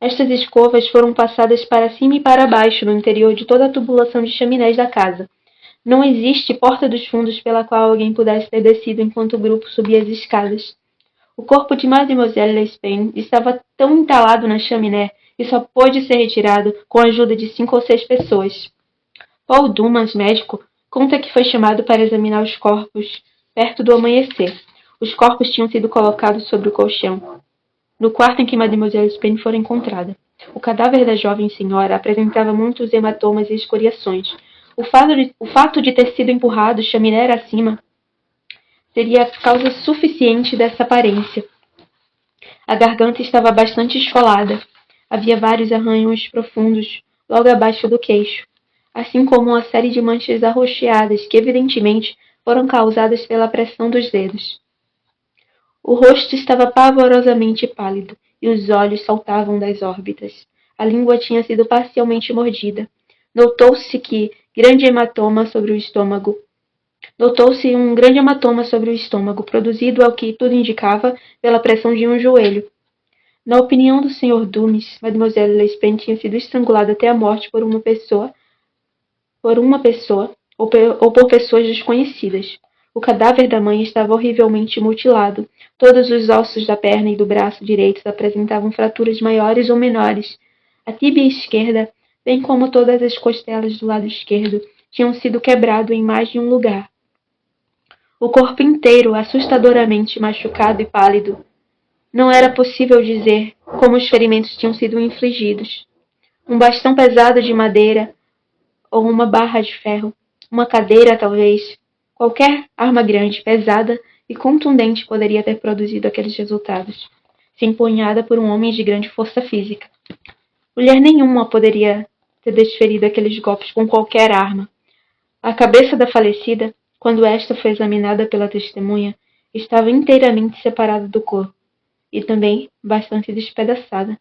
Estas escovas foram passadas para cima e para baixo no interior de toda a tubulação de chaminés da casa. Não existe porta dos fundos pela qual alguém pudesse ter descido enquanto o grupo subia as escadas. O corpo de Mademoiselle Lespen estava tão entalado na chaminé que só pôde ser retirado com a ajuda de 5 ou 6 pessoas. Paul Dumas, médico, conta que foi chamado para examinar os corpos perto do amanhecer. Os corpos tinham sido colocados sobre o colchão, no quarto em que Mademoiselle Lespen fora encontrada. O cadáver da jovem senhora apresentava muitos hematomas e escoriações. O fato de ter sido empurrado chaminé acima seria causa suficiente dessa aparência. A garganta estava bastante esfolada. Havia vários arranhões profundos logo abaixo do queixo, assim como uma série de manchas arroxeadas que evidentemente foram causadas pela pressão dos dedos. O rosto estava pavorosamente pálido e os olhos saltavam das órbitas. A língua tinha sido parcialmente mordida. Notou-se um grande hematoma sobre o estômago, produzido, ao que tudo indicava, pela pressão de um joelho. Na opinião do Sr. Dumas, Mademoiselle Lespen tinha sido estrangulada até a morte por uma pessoa ou por pessoas desconhecidas. O cadáver da mãe estava horrivelmente mutilado. Todos os ossos da perna e do braço direitos apresentavam fraturas maiores ou menores. A tíbia esquerda, bem como todas as costelas do lado esquerdo, tinham sido quebrado em mais de um lugar. O corpo inteiro, assustadoramente machucado e pálido. Não era possível dizer como os ferimentos tinham sido infligidos. Um bastão pesado de madeira ou uma barra de ferro, uma cadeira talvez, qualquer arma grande, pesada e contundente poderia ter produzido aqueles resultados, se empunhada por um homem de grande força física. Mulher nenhuma poderia ter desferido aqueles golpes com qualquer arma. A cabeça da falecida, quando esta foi examinada pela testemunha, estava inteiramente separada do corpo e também bastante despedaçada.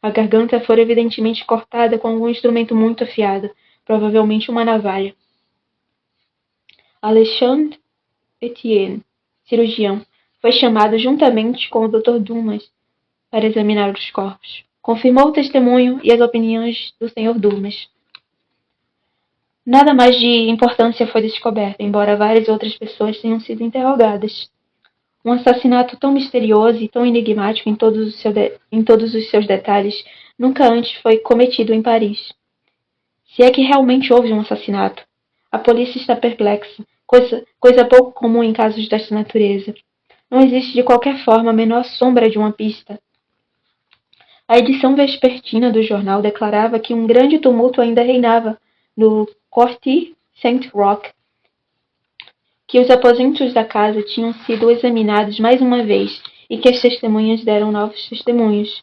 A garganta fora evidentemente cortada com algum instrumento muito afiado, provavelmente uma navalha. Alexandre Etienne, cirurgião, foi chamado juntamente com o Dr. Dumas para examinar os corpos. Confirmou o testemunho e as opiniões do Sr. Dumas. Nada mais de importância foi descoberto, embora várias outras pessoas tenham sido interrogadas. Um assassinato tão misterioso e tão enigmático em todos os seus detalhes nunca antes foi cometido em Paris. Se é que realmente houve um assassinato. A polícia está perplexa, coisa pouco comum em casos desta natureza. Não existe de qualquer forma a menor sombra de uma pista. A edição vespertina do jornal declarava que um grande tumulto ainda reinava no Quartier Saint-Roch, que os aposentos da casa tinham sido examinados mais uma vez e que as testemunhas deram novos testemunhos,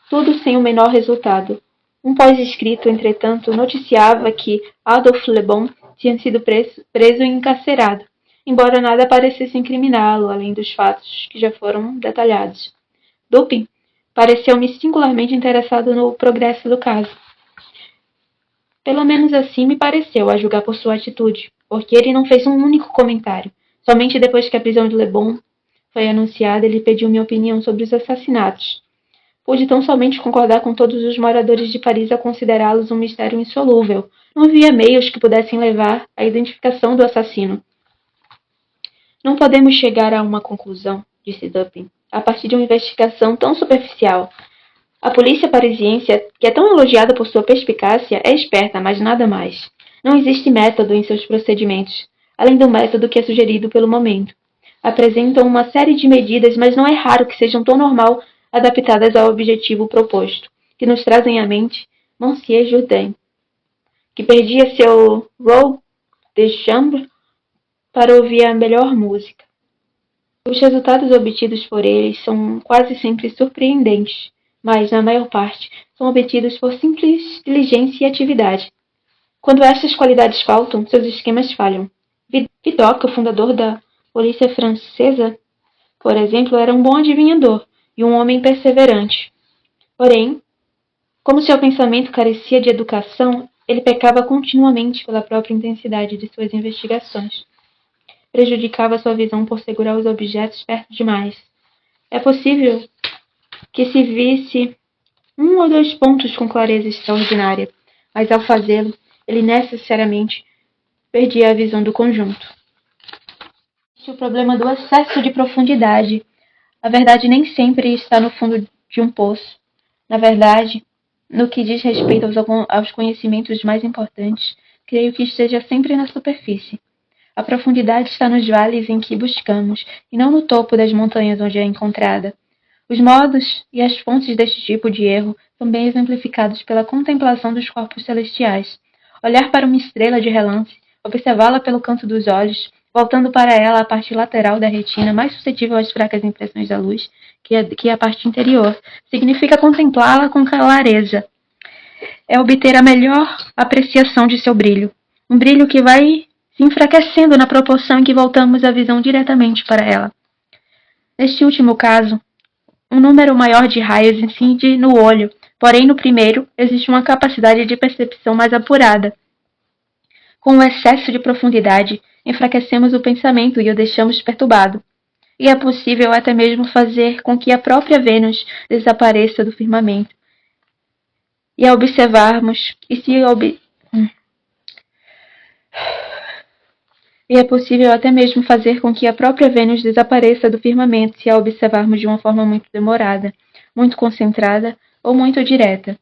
tudo sem o menor resultado. Um pós-escrito, entretanto, noticiava que Adolphe Le Bon tinha sido preso e encarcerado, embora nada parecesse incriminá-lo, além dos fatos que já foram detalhados. Dupin pareceu-me singularmente interessado no progresso do caso. Pelo menos assim me pareceu, a julgar por sua atitude, porque ele não fez um único comentário. Somente depois que a prisão de Le Bon foi anunciada, ele pediu minha opinião sobre os assassinatos. Pude tão somente concordar com todos os moradores de Paris a considerá-los um mistério insolúvel. Não havia meios que pudessem levar à identificação do assassino. Não podemos chegar a uma conclusão, disse Dupin, a partir de uma investigação tão superficial. A polícia parisiense, que é tão elogiada por sua perspicácia, é esperta, mas nada mais. Não existe método em seus procedimentos, além do método que é sugerido pelo momento. Apresentam uma série de medidas, mas não é raro que sejam tão normal adaptadas ao objetivo proposto, que nos trazem à mente Monsieur Jourdain, que perdia seu robe de chambre para ouvir a melhor música. Os resultados obtidos por eles são quase sempre surpreendentes, mas, na maior parte, são obtidos por simples diligência e atividade. Quando estas qualidades faltam, seus esquemas falham. Vidocq, o fundador da polícia francesa, por exemplo, era um bom adivinhador e um homem perseverante. Porém, como seu pensamento carecia de educação, ele pecava continuamente pela própria intensidade de suas investigações. Prejudicava sua visão por segurar os objetos perto demais. É possível que se visse um ou dois pontos com clareza extraordinária, mas ao fazê-lo, ele necessariamente perdia a visão do conjunto. Este é o problema do excesso de profundidade. A verdade nem sempre está no fundo de um poço. Na verdade, no que diz respeito aos conhecimentos mais importantes, creio que esteja sempre na superfície. A profundidade está nos vales em que buscamos, e não no topo das montanhas onde é encontrada. Os modos e as fontes deste tipo de erro são bem exemplificados pela contemplação dos corpos celestiais. Olhar para uma estrela de relance, observá-la pelo canto dos olhos, voltando para ela a parte lateral da retina mais suscetível às fracas impressões da luz, que a parte interior, significa contemplá-la com clareza. É obter a melhor apreciação de seu brilho. Um brilho que vai se enfraquecendo na proporção em que voltamos a visão diretamente para ela. Neste último caso, um número maior de raios incide no olho, porém no primeiro existe uma capacidade de percepção mais apurada. Com o excesso de profundidade, enfraquecemos o pensamento e o deixamos perturbado. E é possível até mesmo fazer com que a própria Vênus desapareça do firmamento. E a observarmos, E é possível até mesmo fazer com que a própria Vênus desapareça do firmamento se a observarmos de uma forma muito demorada, muito concentrada ou muito direta.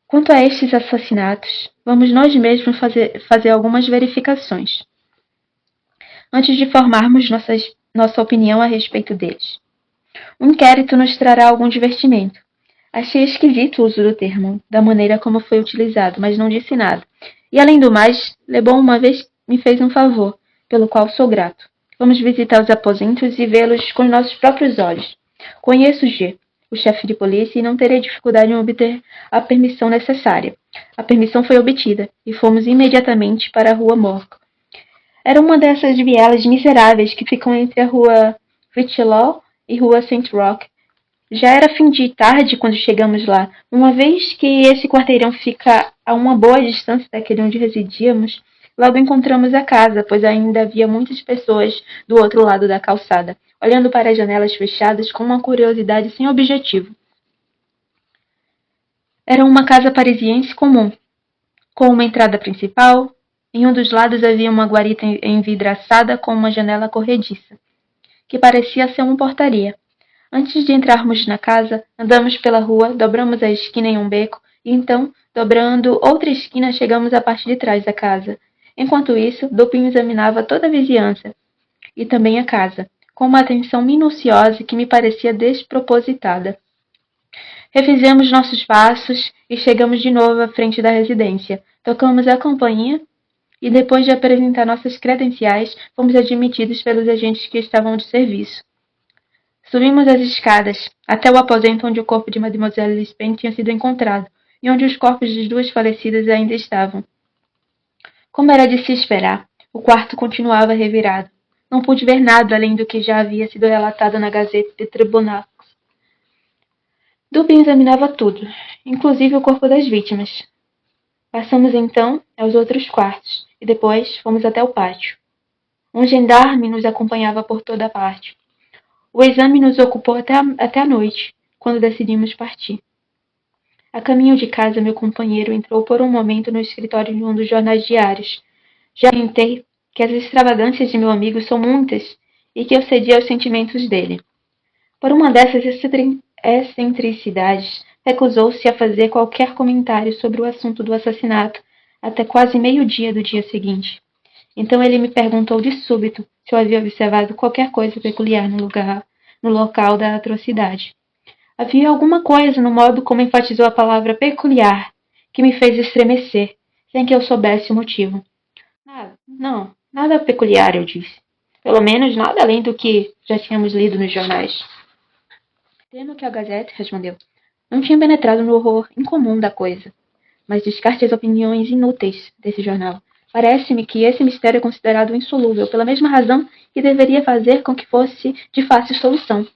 Quanto a estes assassinatos, vamos nós mesmos fazer algumas verificações, antes de formarmos nossa opinião a respeito deles. O inquérito nos trará algum divertimento. Achei esquisito o uso do termo, da maneira como foi utilizado, mas não disse nada. E além do mais, Le Bon uma vez me fez um favor, pelo qual sou grato. Vamos visitar os aposentos e vê-los com nossos próprios olhos. Conheço G, o chefe de polícia, e não terei dificuldade em obter a permissão necessária. A permissão foi obtida, e fomos imediatamente para a rua Morgue. Era uma dessas vielas miseráveis que ficam entre a rua Richelieu e rua Saint Roch. Já era fim de tarde quando chegamos lá. Uma vez que esse quarteirão fica a uma boa distância daquele onde residíamos, logo encontramos a casa, pois ainda havia muitas pessoas do outro lado da calçada, olhando para as janelas fechadas com uma curiosidade sem objetivo. Era uma casa parisiense comum, com uma entrada principal. Em um dos lados havia uma guarita envidraçada com uma janela corrediça, que parecia ser uma portaria. Antes de entrarmos na casa, andamos pela rua, dobramos a esquina em um beco, e então, dobrando outra esquina, chegamos à parte de trás da casa. Enquanto isso, Dupin examinava toda a vizinhança, e também a casa, com uma atenção minuciosa que me parecia despropositada. Refizemos nossos passos e chegamos de novo à frente da residência. Tocamos a campainha e, depois de apresentar nossas credenciais, fomos admitidos pelos agentes que estavam de serviço. Subimos as escadas, até o aposento onde o corpo de Mademoiselle Lispen tinha sido encontrado, e onde os corpos das duas falecidas ainda estavam. Como era de se esperar, o quarto continuava revirado. Não pude ver nada além do que já havia sido relatado na Gazette de Tribunal. Dupin examinava tudo, inclusive o corpo das vítimas. Passamos então aos outros quartos, e depois fomos até o pátio. Um gendarme nos acompanhava por toda a parte. O exame nos ocupou até a noite, quando decidimos partir. A caminho de casa, meu companheiro entrou por um momento no escritório de um dos jornais diários. Já comentei que as extravagâncias de meu amigo são muitas e que eu cedi aos sentimentos dele. Por uma dessas excentricidades, recusou-se a fazer qualquer comentário sobre o assunto do assassinato até quase meio-dia do dia seguinte. Então ele me perguntou de súbito se eu havia observado qualquer coisa peculiar no local da atrocidade. Havia alguma coisa no modo como enfatizou a palavra peculiar que me fez estremecer, sem que eu soubesse o motivo. Nada peculiar, eu disse. Pelo menos nada além do que já tínhamos lido nos jornais. Temo que a Gazette, respondeu, não tinha penetrado no horror incomum da coisa. Mas descarte as opiniões inúteis desse jornal. Parece-me que esse mistério é considerado insolúvel, pela mesma razão que deveria fazer com que fosse de fácil solução.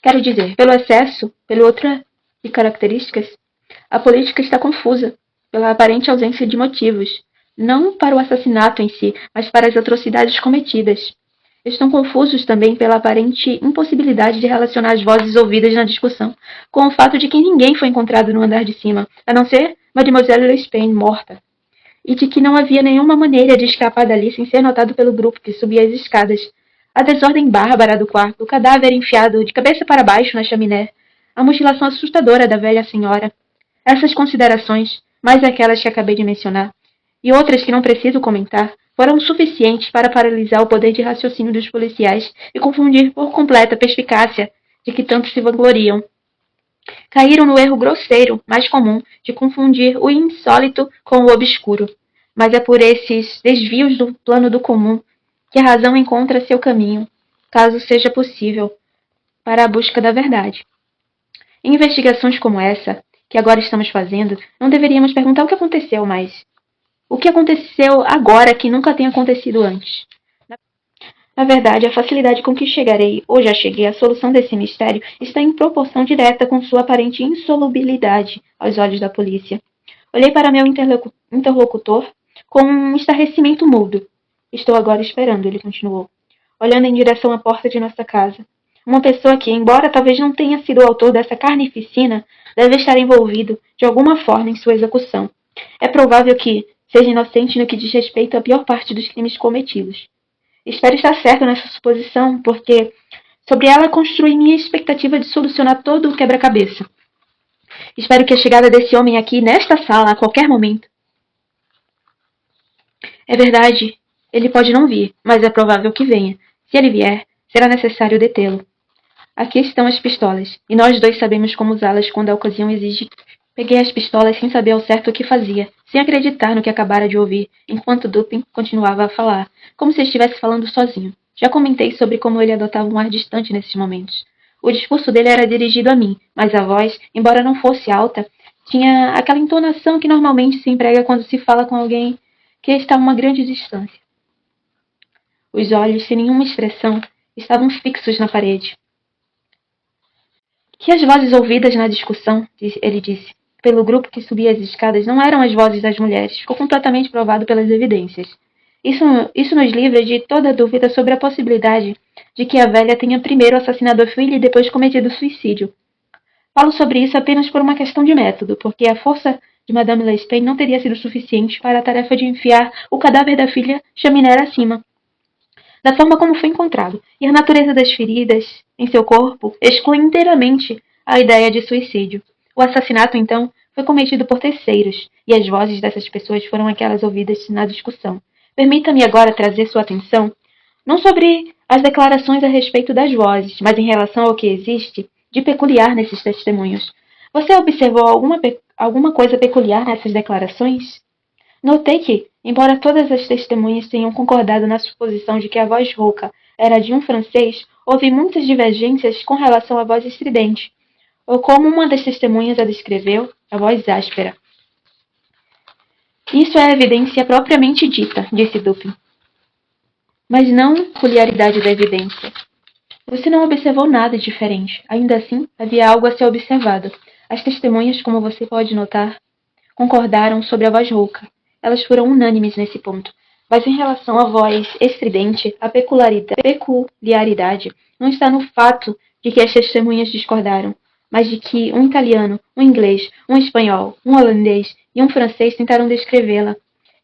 Quero dizer, pelo excesso, pela outra de características, a política está confusa, pela aparente ausência de motivos, não para o assassinato em si, mas para as atrocidades cometidas. Estão confusos também pela aparente impossibilidade de relacionar as vozes ouvidas na discussão com o fato de que ninguém foi encontrado no andar de cima, a não ser Mademoiselle Lespain morta, e de que não havia nenhuma maneira de escapar dali sem ser notado pelo grupo que subia as escadas. A desordem bárbara do quarto, o cadáver enfiado de cabeça para baixo na chaminé, a mutilação assustadora da velha senhora. Essas considerações, mais aquelas que acabei de mencionar, e outras que não preciso comentar, foram suficientes para paralisar o poder de raciocínio dos policiais e confundir por completo a perspicácia de que tanto se vangloriam. Caíram no erro grosseiro, mais comum, de confundir o insólito com o obscuro. Mas é por esses desvios do plano do comum que a razão encontra seu caminho, caso seja possível, para a busca da verdade. Em investigações como essa, que agora estamos fazendo, não deveríamos perguntar o que aconteceu, mas o que aconteceu agora que nunca tenha acontecido antes. Na verdade, a facilidade com que chegarei, ou já cheguei, à solução desse mistério está em proporção direta com sua aparente insolubilidade aos olhos da polícia. Olhei para meu interlocutor com um estarrecimento mudo. Estou agora esperando, ele continuou, olhando em direção à porta de nossa casa. Uma pessoa que, embora talvez não tenha sido o autor dessa carnificina, deve estar envolvido, de alguma forma, em sua execução. É provável que seja inocente no que diz respeito à pior parte dos crimes cometidos. Espero estar certo nessa suposição, porque sobre ela construí minha expectativa de solucionar todo o quebra-cabeça. Espero que a chegada desse homem aqui, nesta sala, a qualquer momento. É verdade, ele pode não vir, mas é provável que venha. Se ele vier, será necessário detê-lo. Aqui estão as pistolas, e nós dois sabemos como usá-las quando a ocasião exige. Peguei as pistolas sem saber ao certo o que fazia, sem acreditar no que acabara de ouvir, enquanto Dupin continuava a falar, como se estivesse falando sozinho. Já comentei sobre como ele adotava um ar distante nesses momentos. O discurso dele era dirigido a mim, mas a voz, embora não fosse alta, tinha aquela entonação que normalmente se emprega quando se fala com alguém que está a uma grande distância. Os olhos, sem nenhuma expressão, estavam fixos na parede. Que as vozes ouvidas na discussão, ele disse, pelo grupo que subia as escadas não eram as vozes das mulheres. Ficou completamente provado pelas evidências. Isso nos livra de toda dúvida sobre a possibilidade de que a velha tenha primeiro assassinado a filha e depois cometido suicídio. Falo sobre isso apenas por uma questão de método, porque a força de Madame Lespain não teria sido suficiente para a tarefa de enfiar o cadáver da filha chaminé acima, da forma como foi encontrado, e a natureza das feridas em seu corpo exclui inteiramente a ideia de suicídio. O assassinato, então, foi cometido por terceiros, e as vozes dessas pessoas foram aquelas ouvidas na discussão. Permita-me agora trazer sua atenção, não sobre as declarações a respeito das vozes, mas em relação ao que existe de peculiar nesses testemunhos. Você observou alguma coisa peculiar nessas declarações? Notei que, embora todas as testemunhas tenham concordado na suposição de que a voz rouca era de um francês, houve muitas divergências com relação à voz estridente, ou como uma das testemunhas a descreveu, a voz áspera. Isso é a evidência propriamente dita, disse Dupin. Mas não peculiaridade da evidência. Você não observou nada diferente. Ainda assim, havia algo a ser observado. As testemunhas, como você pode notar, concordaram sobre a voz rouca. Elas foram unânimes nesse ponto. Mas em relação à voz estridente, a peculiaridade não está no fato de que as testemunhas discordaram, mas de que um italiano, um inglês, um espanhol, um holandês e um francês tentaram descrevê-la,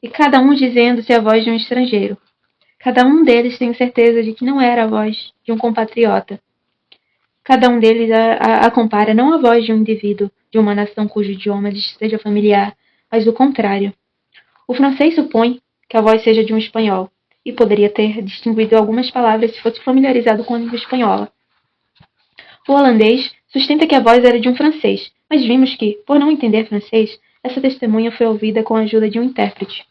e cada um dizendo ser a voz de um estrangeiro. Cada um deles tem certeza de que não era a voz de um compatriota. Cada um deles a compara não à voz de um indivíduo de uma nação cujo idioma lhes seja familiar, mas do contrário. O francês supõe que a voz seja de um espanhol, e poderia ter distinguido algumas palavras se fosse familiarizado com a língua espanhola. O holandês sustenta que a voz era de um francês, mas vimos que, por não entender francês, essa testemunha foi ouvida com a ajuda de um intérprete.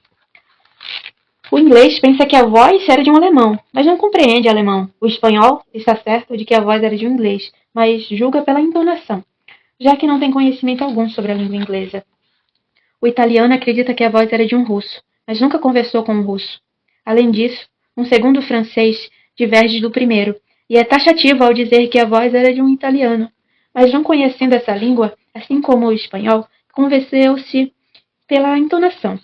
O inglês pensa que a voz era de um alemão, mas não compreende alemão. O espanhol está certo de que a voz era de um inglês, mas julga pela entonação, já que não tem conhecimento algum sobre a língua inglesa. O italiano acredita que a voz era de um russo, mas nunca conversou com um russo. Além disso, um segundo francês diverge do primeiro, e é taxativo ao dizer que a voz era de um italiano, mas não conhecendo essa língua, assim como o espanhol, convenceu-se pela entonação.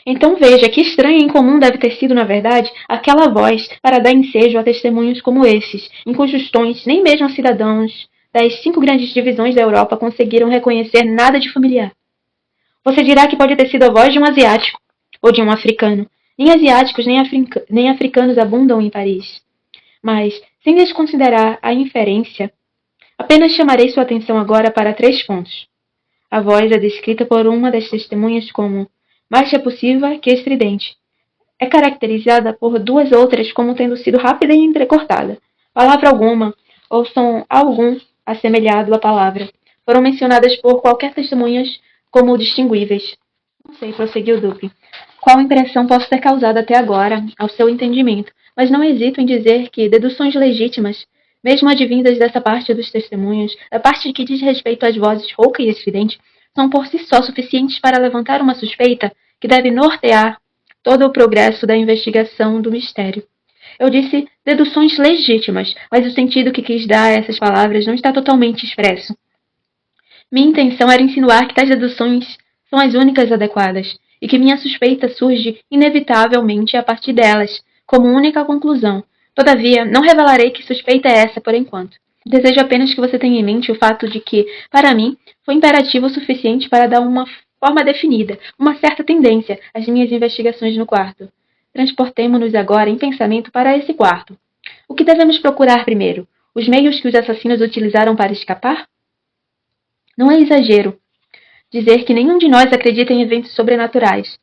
Então veja que estranha e incomum deve ter sido, na verdade, aquela voz para dar ensejo a testemunhos como esses, em cujos tons nem mesmo os cidadãos das 5 grandes divisões da Europa conseguiram reconhecer nada de familiar. Você dirá que pode ter sido a voz de um asiático ou de um africano. Nem asiáticos nem africanos abundam em Paris. Mas, sem desconsiderar a inferência, apenas chamarei sua atenção agora para 3 pontos. A voz é descrita por uma das testemunhas como mais repulsiva que estridente. É caracterizada por 2 outras como tendo sido rápida e entrecortada. Palavra alguma, ou som algum assemelhado à palavra, foram mencionadas por qualquer testemunhas como distinguíveis. Não sei, prosseguiu Dupe, qual impressão posso ter causado até agora ao seu entendimento, mas não hesito em dizer que deduções legítimas, mesmo advindas dessa parte dos testemunhos, da parte que diz respeito às vozes rouca e estridente, são por si só suficientes para levantar uma suspeita que deve nortear todo o progresso da investigação do mistério. Eu disse deduções legítimas, mas o sentido que quis dar a essas palavras não está totalmente expresso. Minha intenção era insinuar que tais deduções são as únicas adequadas, e que minha suspeita surge inevitavelmente a partir delas, como única conclusão. Todavia, não revelarei que suspeita é essa por enquanto. Desejo apenas que você tenha em mente o fato de que, para mim, foi imperativo o suficiente para dar uma forma definida, uma certa tendência às minhas investigações no quarto. Transportemo-nos agora em pensamento para esse quarto. O que devemos procurar primeiro? Os meios que os assassinos utilizaram para escapar? Não é exagero dizer que nenhum de nós acredita em eventos sobrenaturais.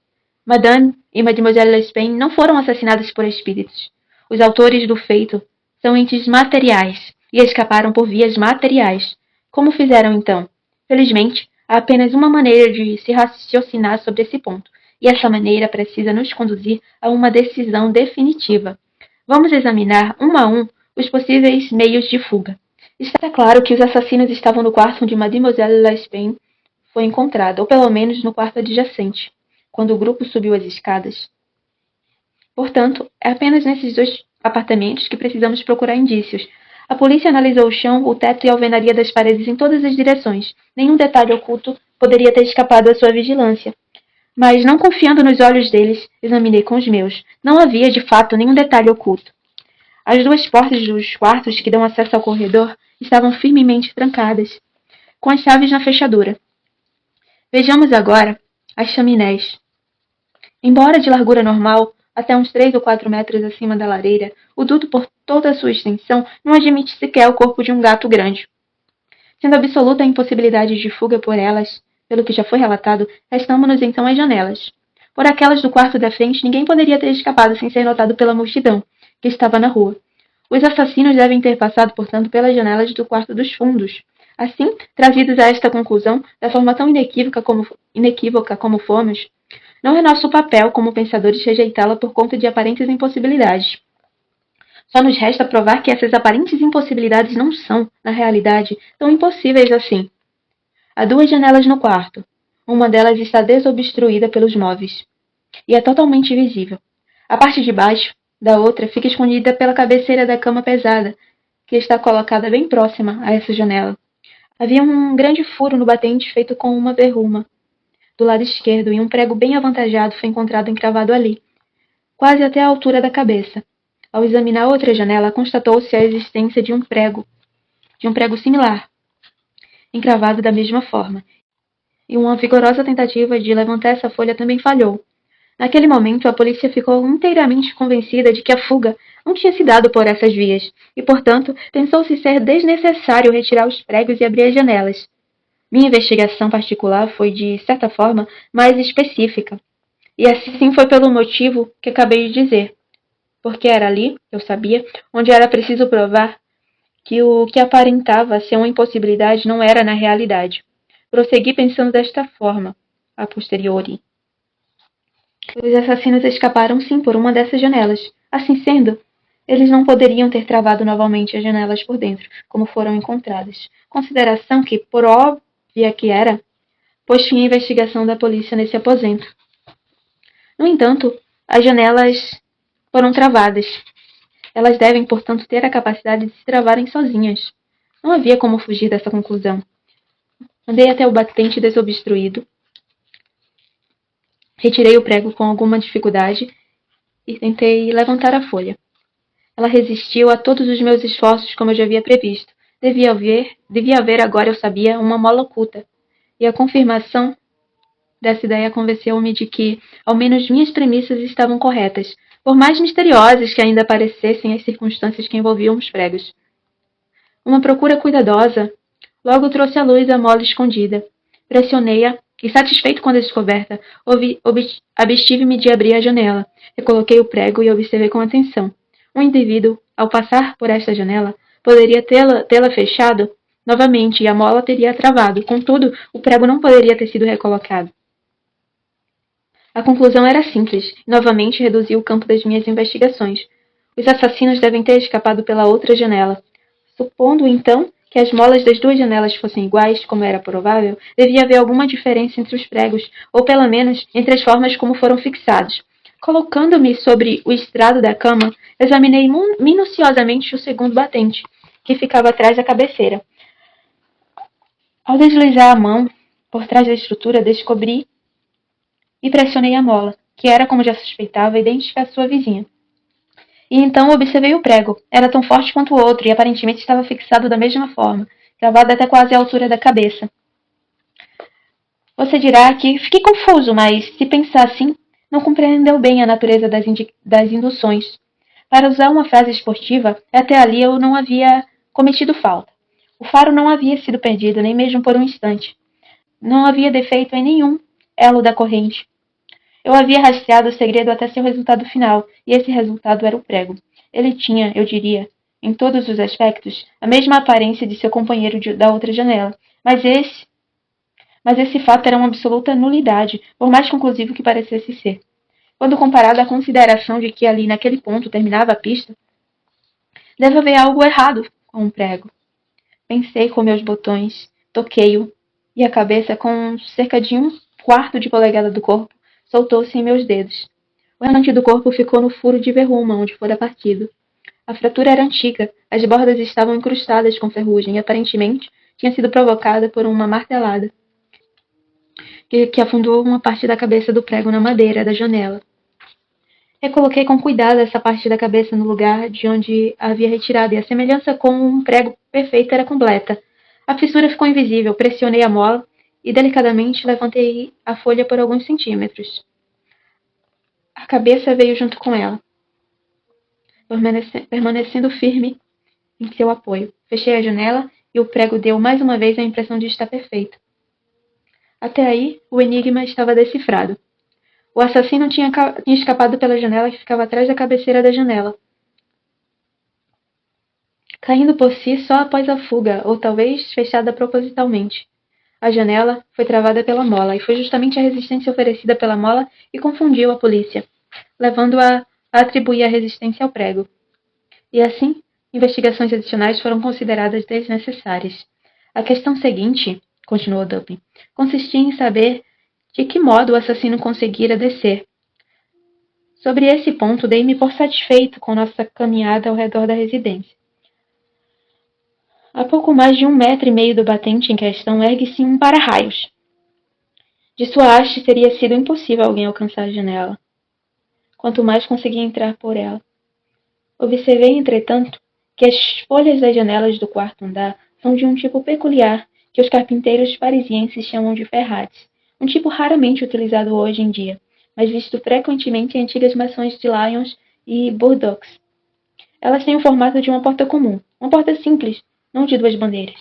Madame e Mademoiselle Lespain não foram assassinadas por espíritos. Os autores do feito são entes materiais e escaparam por vias materiais. Como fizeram então? Felizmente, há apenas uma maneira de se raciocinar sobre esse ponto, e essa maneira precisa nos conduzir a uma decisão definitiva. Vamos examinar um a um os possíveis meios de fuga. Está claro que os assassinos estavam no quarto onde Mademoiselle Lespain foi encontrada, ou pelo menos no quarto adjacente, quando o grupo subiu as escadas. Portanto, é apenas nesses 2 apartamentos que precisamos procurar indícios. A polícia analisou o chão, o teto e a alvenaria das paredes em todas as direções. Nenhum detalhe oculto poderia ter escapado à sua vigilância. Mas, não confiando nos olhos deles, examinei com os meus. Não havia, de fato, nenhum detalhe oculto. As 2 portas dos quartos que dão acesso ao corredor estavam firmemente trancadas, com as chaves na fechadura. Vejamos agora as chaminés. Embora de largura normal, até uns 3 ou 4 metros acima da lareira, o duto por toda a sua extensão não admite sequer o corpo de um gato grande. Sendo absoluta a impossibilidade de fuga por elas, pelo que já foi relatado, restamos-nos então às janelas. Por aquelas do quarto da frente, ninguém poderia ter escapado sem ser notado pela multidão que estava na rua. Os assassinos devem ter passado, portanto, pelas janelas do quarto dos fundos. Assim, trazidos a esta conclusão, da forma tão inequívoca como fomos, não é nosso papel como pensadores rejeitá-la por conta de aparentes impossibilidades. Só nos resta provar que essas aparentes impossibilidades não são, na realidade, tão impossíveis assim. Há 2 janelas no quarto. Uma delas está desobstruída pelos móveis e é totalmente visível. A parte de baixo da outra fica escondida pela cabeceira da cama pesada, que está colocada bem próxima a essa janela. Havia um grande furo no batente feito com uma verruma do lado esquerdo e um prego bem avantajado foi encontrado encravado ali, quase até a altura da cabeça. Ao examinar outra janela, constatou-se a existência de um prego similar, encravado da mesma forma, e uma vigorosa tentativa de levantar essa folha também falhou. Naquele momento, a polícia ficou inteiramente convencida de que a fuga não tinha se dado por essas vias, e, portanto, pensou-se ser desnecessário retirar os pregos e abrir as janelas. Minha investigação particular foi, de certa forma, mais específica, e assim foi pelo motivo que acabei de dizer, porque era ali, eu sabia, onde era preciso provar que o que aparentava ser uma impossibilidade não era na realidade. Prossegui pensando desta forma, a posteriori. Os assassinos escaparam sim por uma dessas janelas. Assim sendo, eles não poderiam ter travado novamente as janelas por dentro, como foram encontradas. Consideração que, por óbvia que era, pôs fim à investigação da polícia nesse aposento. No entanto, as janelas foram travadas. Elas devem, portanto, ter a capacidade de se travarem sozinhas. Não havia como fugir dessa conclusão. Andei até o batente desobstruído Retirei o prego com alguma dificuldade e tentei levantar a folha. Ela resistiu a todos os meus esforços como eu já havia previsto. Devia haver, agora eu sabia, uma mola oculta. E a confirmação dessa ideia convenceu-me de que, ao menos, minhas premissas estavam corretas, por mais misteriosas que ainda parecessem as circunstâncias que envolviam os pregos. Uma procura cuidadosa logo trouxe à luz a mola escondida. Pressionei-a e, satisfeito com a descoberta, abstive-me de abrir a janela. Recoloquei o prego e observei com atenção. Um indivíduo, ao passar por esta janela, poderia tê-la fechado novamente e a mola teria travado. Contudo, o prego não poderia ter sido recolocado. A conclusão era simples e novamente reduzi o campo das minhas investigações. Os assassinos devem ter escapado pela outra janela. Supondo, então, que as molas das duas janelas fossem iguais, como era provável, devia haver alguma diferença entre os pregos, ou pelo menos entre as formas como foram fixados. Colocando-me sobre o estrado da cama, examinei minuciosamente o segundo batente, que ficava atrás da cabeceira. Ao deslizar a mão por trás da estrutura, descobri e pressionei a mola, que era, como já suspeitava, idêntica à sua vizinha. E então observei o prego. Era tão forte quanto o outro e aparentemente estava fixado da mesma forma, cravado até quase à altura da cabeça. Você dirá que fiquei confuso, mas, se pensar assim, não compreendeu bem a natureza das induções. Para usar uma frase esportiva, até ali eu não havia cometido falta. O faro não havia sido perdido, nem mesmo por um instante. Não havia defeito em nenhum elo da corrente. Eu havia rastreado o segredo até seu resultado final, e esse resultado era o prego. Ele tinha, eu diria, em todos os aspectos, a mesma aparência de seu companheiro da outra janela, mas esse fato era uma absoluta nulidade, por mais conclusivo que parecesse ser. Quando comparado à consideração de que ali naquele ponto terminava a pista, deve haver algo errado com o prego. Pensei com meus botões, toquei-o, e a cabeça, com cerca de 1/4 de polegada do corpo, soltou-se em meus dedos. O restante do corpo ficou no furo de verruma onde fora partido. A fratura era antiga, as bordas estavam incrustadas com ferrugem e aparentemente tinha sido provocada por uma martelada que afundou uma parte da cabeça do prego na madeira da janela. Recoloquei com cuidado essa parte da cabeça no lugar de onde a havia retirado, e a semelhança com um prego perfeito era completa. A fissura ficou invisível, pressionei a mola e delicadamente levantei a folha por alguns centímetros. A cabeça veio junto com ela, permanecendo firme em seu apoio. Fechei a janela e o prego deu mais uma vez a impressão de estar perfeito. Até aí, o enigma estava decifrado. O assassino tinha escapado pela janela que ficava atrás da cabeceira da janela, caindo por si só após a fuga, ou talvez fechada propositalmente. A janela foi travada pela mola, e foi justamente a resistência oferecida pela mola que confundiu a polícia, levando-a a atribuir a resistência ao prego. E assim, investigações adicionais foram consideradas desnecessárias. A questão seguinte, continuou Dupin, consistia em saber de que modo o assassino conseguira descer. Sobre esse ponto, dei-me por satisfeito com nossa caminhada ao redor da residência. A pouco mais de 1,5 metros do batente em questão ergue-se um para-raios. De sua haste teria sido impossível alguém alcançar a janela, quanto mais conseguia entrar por ela. Observei, entretanto, que as folhas das janelas do quarto andar são de um tipo peculiar que os carpinteiros parisienses chamam de ferrates, um tipo raramente utilizado hoje em dia, mas visto frequentemente em antigas mansões de Lyons e Bordeaux. Elas têm o formato de uma porta comum, uma porta simples, não de 2 bandeiras,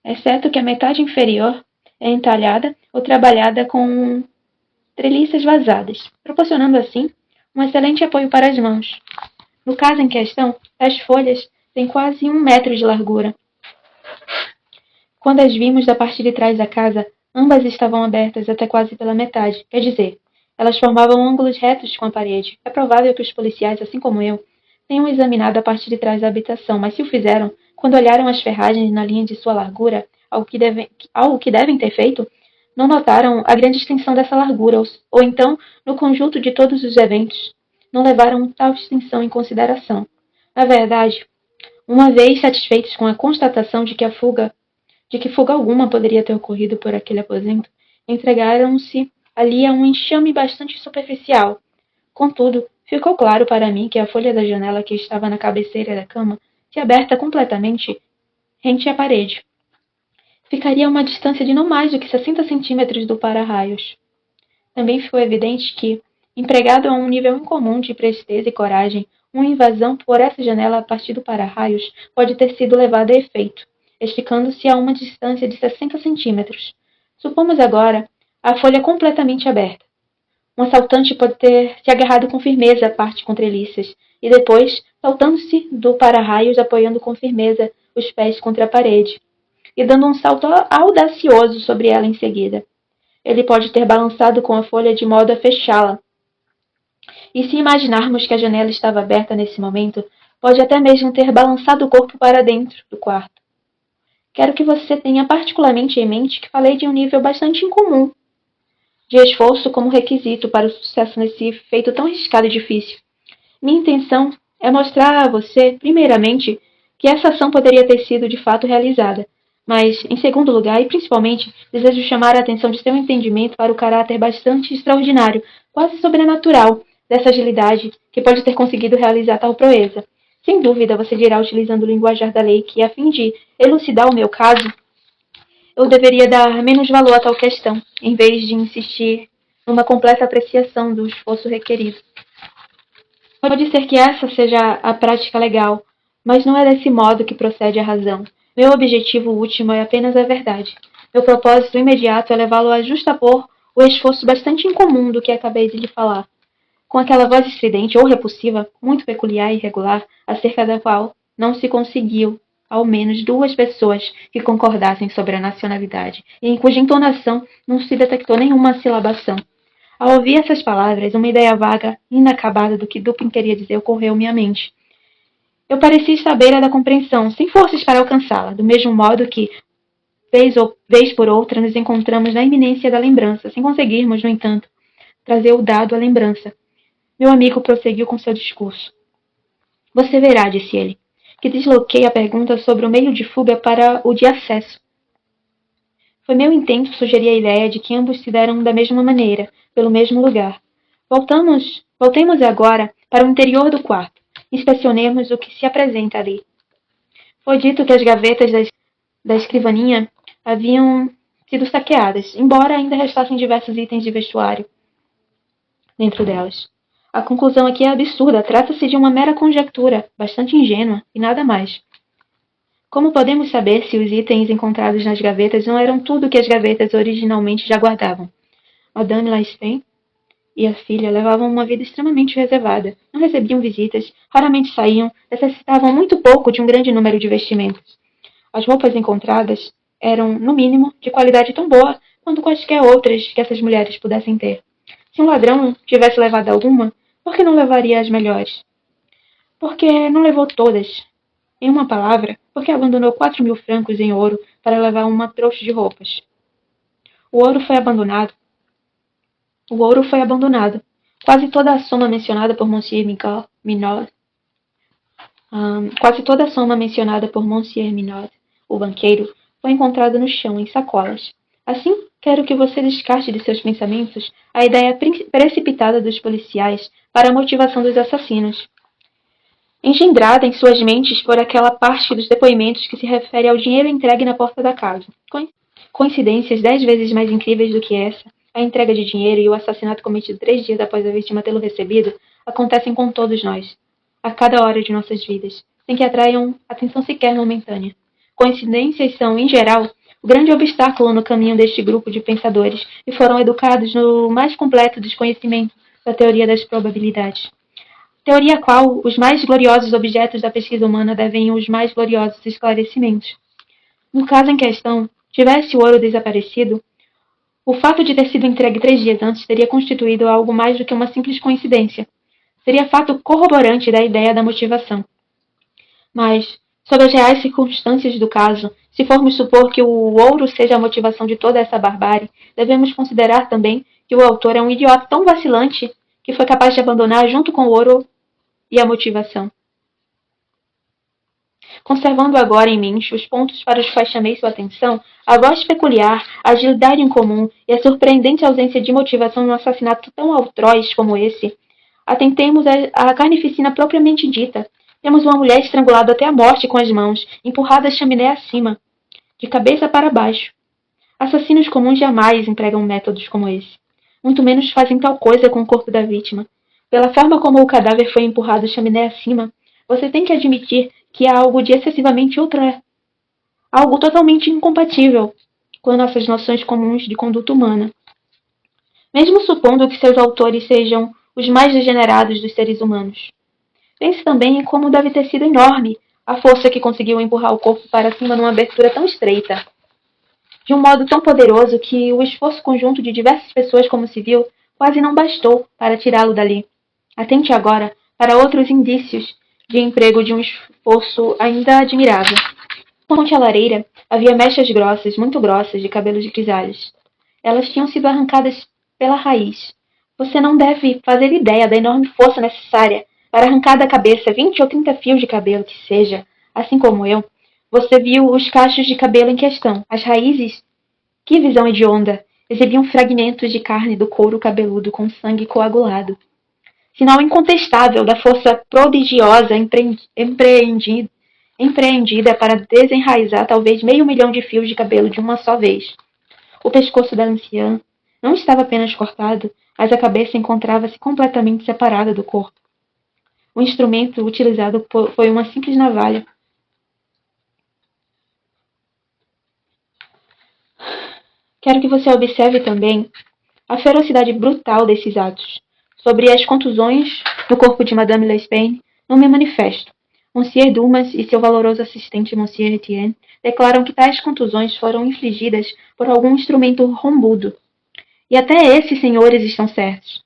exceto que a metade inferior é entalhada ou trabalhada com treliças vazadas, proporcionando assim um excelente apoio para as mãos. No caso em questão, as folhas têm quase 1 metro de largura. Quando as vimos da parte de trás da casa, ambas estavam abertas até quase pela metade, quer dizer, elas formavam ângulos retos com a parede. É provável que os policiais, assim como eu, tenham examinado a parte de trás da habitação, mas se o fizeram, quando olharam as ferragens na linha de sua largura, algo que devem ter feito, não notaram a grande extensão dessa largura, ou então, no conjunto de todos os eventos, não levaram tal extensão em consideração. Na verdade, uma vez satisfeitos com a constatação de que fuga alguma poderia ter ocorrido por aquele aposento, entregaram-se ali há um enxame bastante superficial. Contudo, ficou claro para mim que a folha da janela que estava na cabeceira da cama se aberta completamente rente à parede. Ficaria a uma distância de não mais do que 60 centímetros do para-raios. Também ficou evidente que, empregado a um nível incomum de presteza e coragem, uma invasão por essa janela a partir do para-raios pode ter sido levada a efeito, esticando-se a uma distância de 60 centímetros. Supomos agora a folha completamente aberta. Um assaltante pode ter se agarrado com firmeza à parte com treliças, e depois, saltando-se do para-raios, apoiando com firmeza os pés contra a parede, e dando um salto audacioso sobre ela em seguida. Ele pode ter balançado com a folha de modo a fechá-la. E se imaginarmos que a janela estava aberta nesse momento, pode até mesmo ter balançado o corpo para dentro do quarto. Quero que você tenha particularmente em mente que falei de um nível bastante incomum de esforço como requisito para o sucesso nesse feito tão arriscado e difícil. Minha intenção é mostrar a você, primeiramente, que essa ação poderia ter sido de fato realizada, mas, em segundo lugar, e principalmente, desejo chamar a atenção de seu entendimento para o caráter bastante extraordinário, quase sobrenatural, dessa agilidade que pode ter conseguido realizar tal proeza. Sem dúvida, você dirá utilizando o linguajar da lei que, a fim de elucidar o meu caso, eu deveria dar menos valor a tal questão, em vez de insistir numa completa apreciação do esforço requerido. Pode ser que essa seja a prática legal, mas não é desse modo que procede a razão. Meu objetivo último é apenas a verdade. Meu propósito imediato é levá-lo a justapor o esforço bastante incomum do que acabei de lhe falar, com aquela voz estridente ou repulsiva, muito peculiar e irregular, acerca da qual não se conseguiu ao menos duas pessoas que concordassem sobre a nacionalidade, e em cuja entonação não se detectou nenhuma silabação. Ao ouvir essas palavras, uma ideia vaga, inacabada do que Dupin queria dizer ocorreu-me à mente. Eu parecia estar à beira da compreensão, sem forças para alcançá-la, do mesmo modo que, vez por outra, nos encontramos na iminência da lembrança, sem conseguirmos, no entanto, trazer o dado à lembrança. Meu amigo prosseguiu com seu discurso. Você verá, disse ele, que desloquei a pergunta sobre o meio de fuga para o de acesso. Foi meu intento sugerir a ideia de que ambos se deram da mesma maneira, pelo mesmo lugar. Voltemos agora para o interior do quarto. Inspecionemos o que se apresenta ali. Foi dito que as gavetas da escrivaninha haviam sido saqueadas, embora ainda restassem diversos itens de vestuário dentro delas. A conclusão aqui é absurda. Trata-se de uma mera conjectura, bastante ingênua, e nada mais. Como podemos saber se os itens encontrados nas gavetas não eram tudo o que as gavetas originalmente já guardavam? Madame Lastain e a filha levavam uma vida extremamente reservada. Não recebiam visitas, raramente saíam, necessitavam muito pouco de um grande número de vestimentas. As roupas encontradas eram, no mínimo, de qualidade tão boa quanto quaisquer outras que essas mulheres pudessem ter. Se um ladrão tivesse levado alguma, por que não levaria as melhores? Porque não levou todas. Em uma palavra, porque abandonou 4.000 francos em ouro para levar uma trouxa de roupas. O ouro foi abandonado. Quase toda a soma mencionada por Monsieur Minot, o banqueiro, foi encontrada no chão em sacolas. Assim, quero que você descarte de seus pensamentos a ideia precipitada dos policiais para a motivação dos assassinos, engendrada em suas mentes por aquela parte dos depoimentos que se refere ao dinheiro entregue na porta da casa. Coincidências 10 vezes mais incríveis do que essa, a entrega de dinheiro e o assassinato cometido 3 dias após a vítima tê-lo recebido, acontecem com todos nós, a cada hora de nossas vidas, sem que atraiam atenção sequer momentânea. Coincidências são, em geral, o grande obstáculo no caminho deste grupo de pensadores e foram educados no mais completo desconhecimento da teoria das probabilidades. Teoria a qual os mais gloriosos objetos da pesquisa humana devem os mais gloriosos esclarecimentos. No caso em questão, tivesse o ouro desaparecido, o fato de ter sido entregue 3 dias antes teria constituído algo mais do que uma simples coincidência. Seria fato corroborante da ideia da motivação. Mas, sob as reais circunstâncias do caso, se formos supor que o ouro seja a motivação de toda essa barbárie, devemos considerar também que o autor é um idiota tão vacilante que foi capaz de abandonar junto com o ouro e a motivação. conservando agora em mente os pontos para os quais chamei sua atenção, a voz peculiar, a agilidade incomum e a surpreendente ausência de motivação num assassinato tão atroz como esse. Atentemos à carnificina propriamente dita. Temos uma mulher estrangulada até a morte com as mãos, empurrada a chaminé acima, de cabeça para baixo. Assassinos comuns jamais empregam métodos como esse. Muito menos fazem tal coisa com o corpo da vítima. Pela forma como o cadáver foi empurrado a chaminé acima, você tem que admitir que há algo de excessivamente outra, algo totalmente incompatível com as nossas noções comuns de conduta humana. Mesmo supondo que seus autores sejam os mais degenerados dos seres humanos. Pense também em como deve ter sido enorme a força que conseguiu empurrar o corpo para cima numa abertura tão estreita, de um modo tão poderoso que o esforço conjunto de diversas pessoas como se viu quase não bastou para tirá-lo dali. Atente agora para outros indícios de emprego de um esforço ainda admirável. Ponte à lareira havia mechas grossas, muito grossas, de cabelos grisalhos. Elas tinham sido arrancadas pela raiz. Você não deve fazer ideia da enorme força necessária para arrancar da cabeça 20 ou 30 fios de cabelo que seja, assim como eu. Você viu os cachos de cabelo em questão. As raízes, que visão hedionda, exibiam fragmentos de carne do couro cabeludo com sangue coagulado. Sinal incontestável da força prodigiosa empreendida para desenraizar talvez 500.000 de fios de cabelo de uma só vez. O pescoço da anciã não estava apenas cortado, mas a cabeça encontrava-se completamente separada do corpo. O instrumento utilizado foi uma simples navalha. Quero que você observe também a ferocidade brutal desses atos. Sobre as contusões no corpo de Madame L'Espagne, não me manifesto. Monsieur Dumas e seu valoroso assistente Monsieur Etienne declaram que tais contusões foram infligidas por algum instrumento rombudo. E até esses senhores estão certos.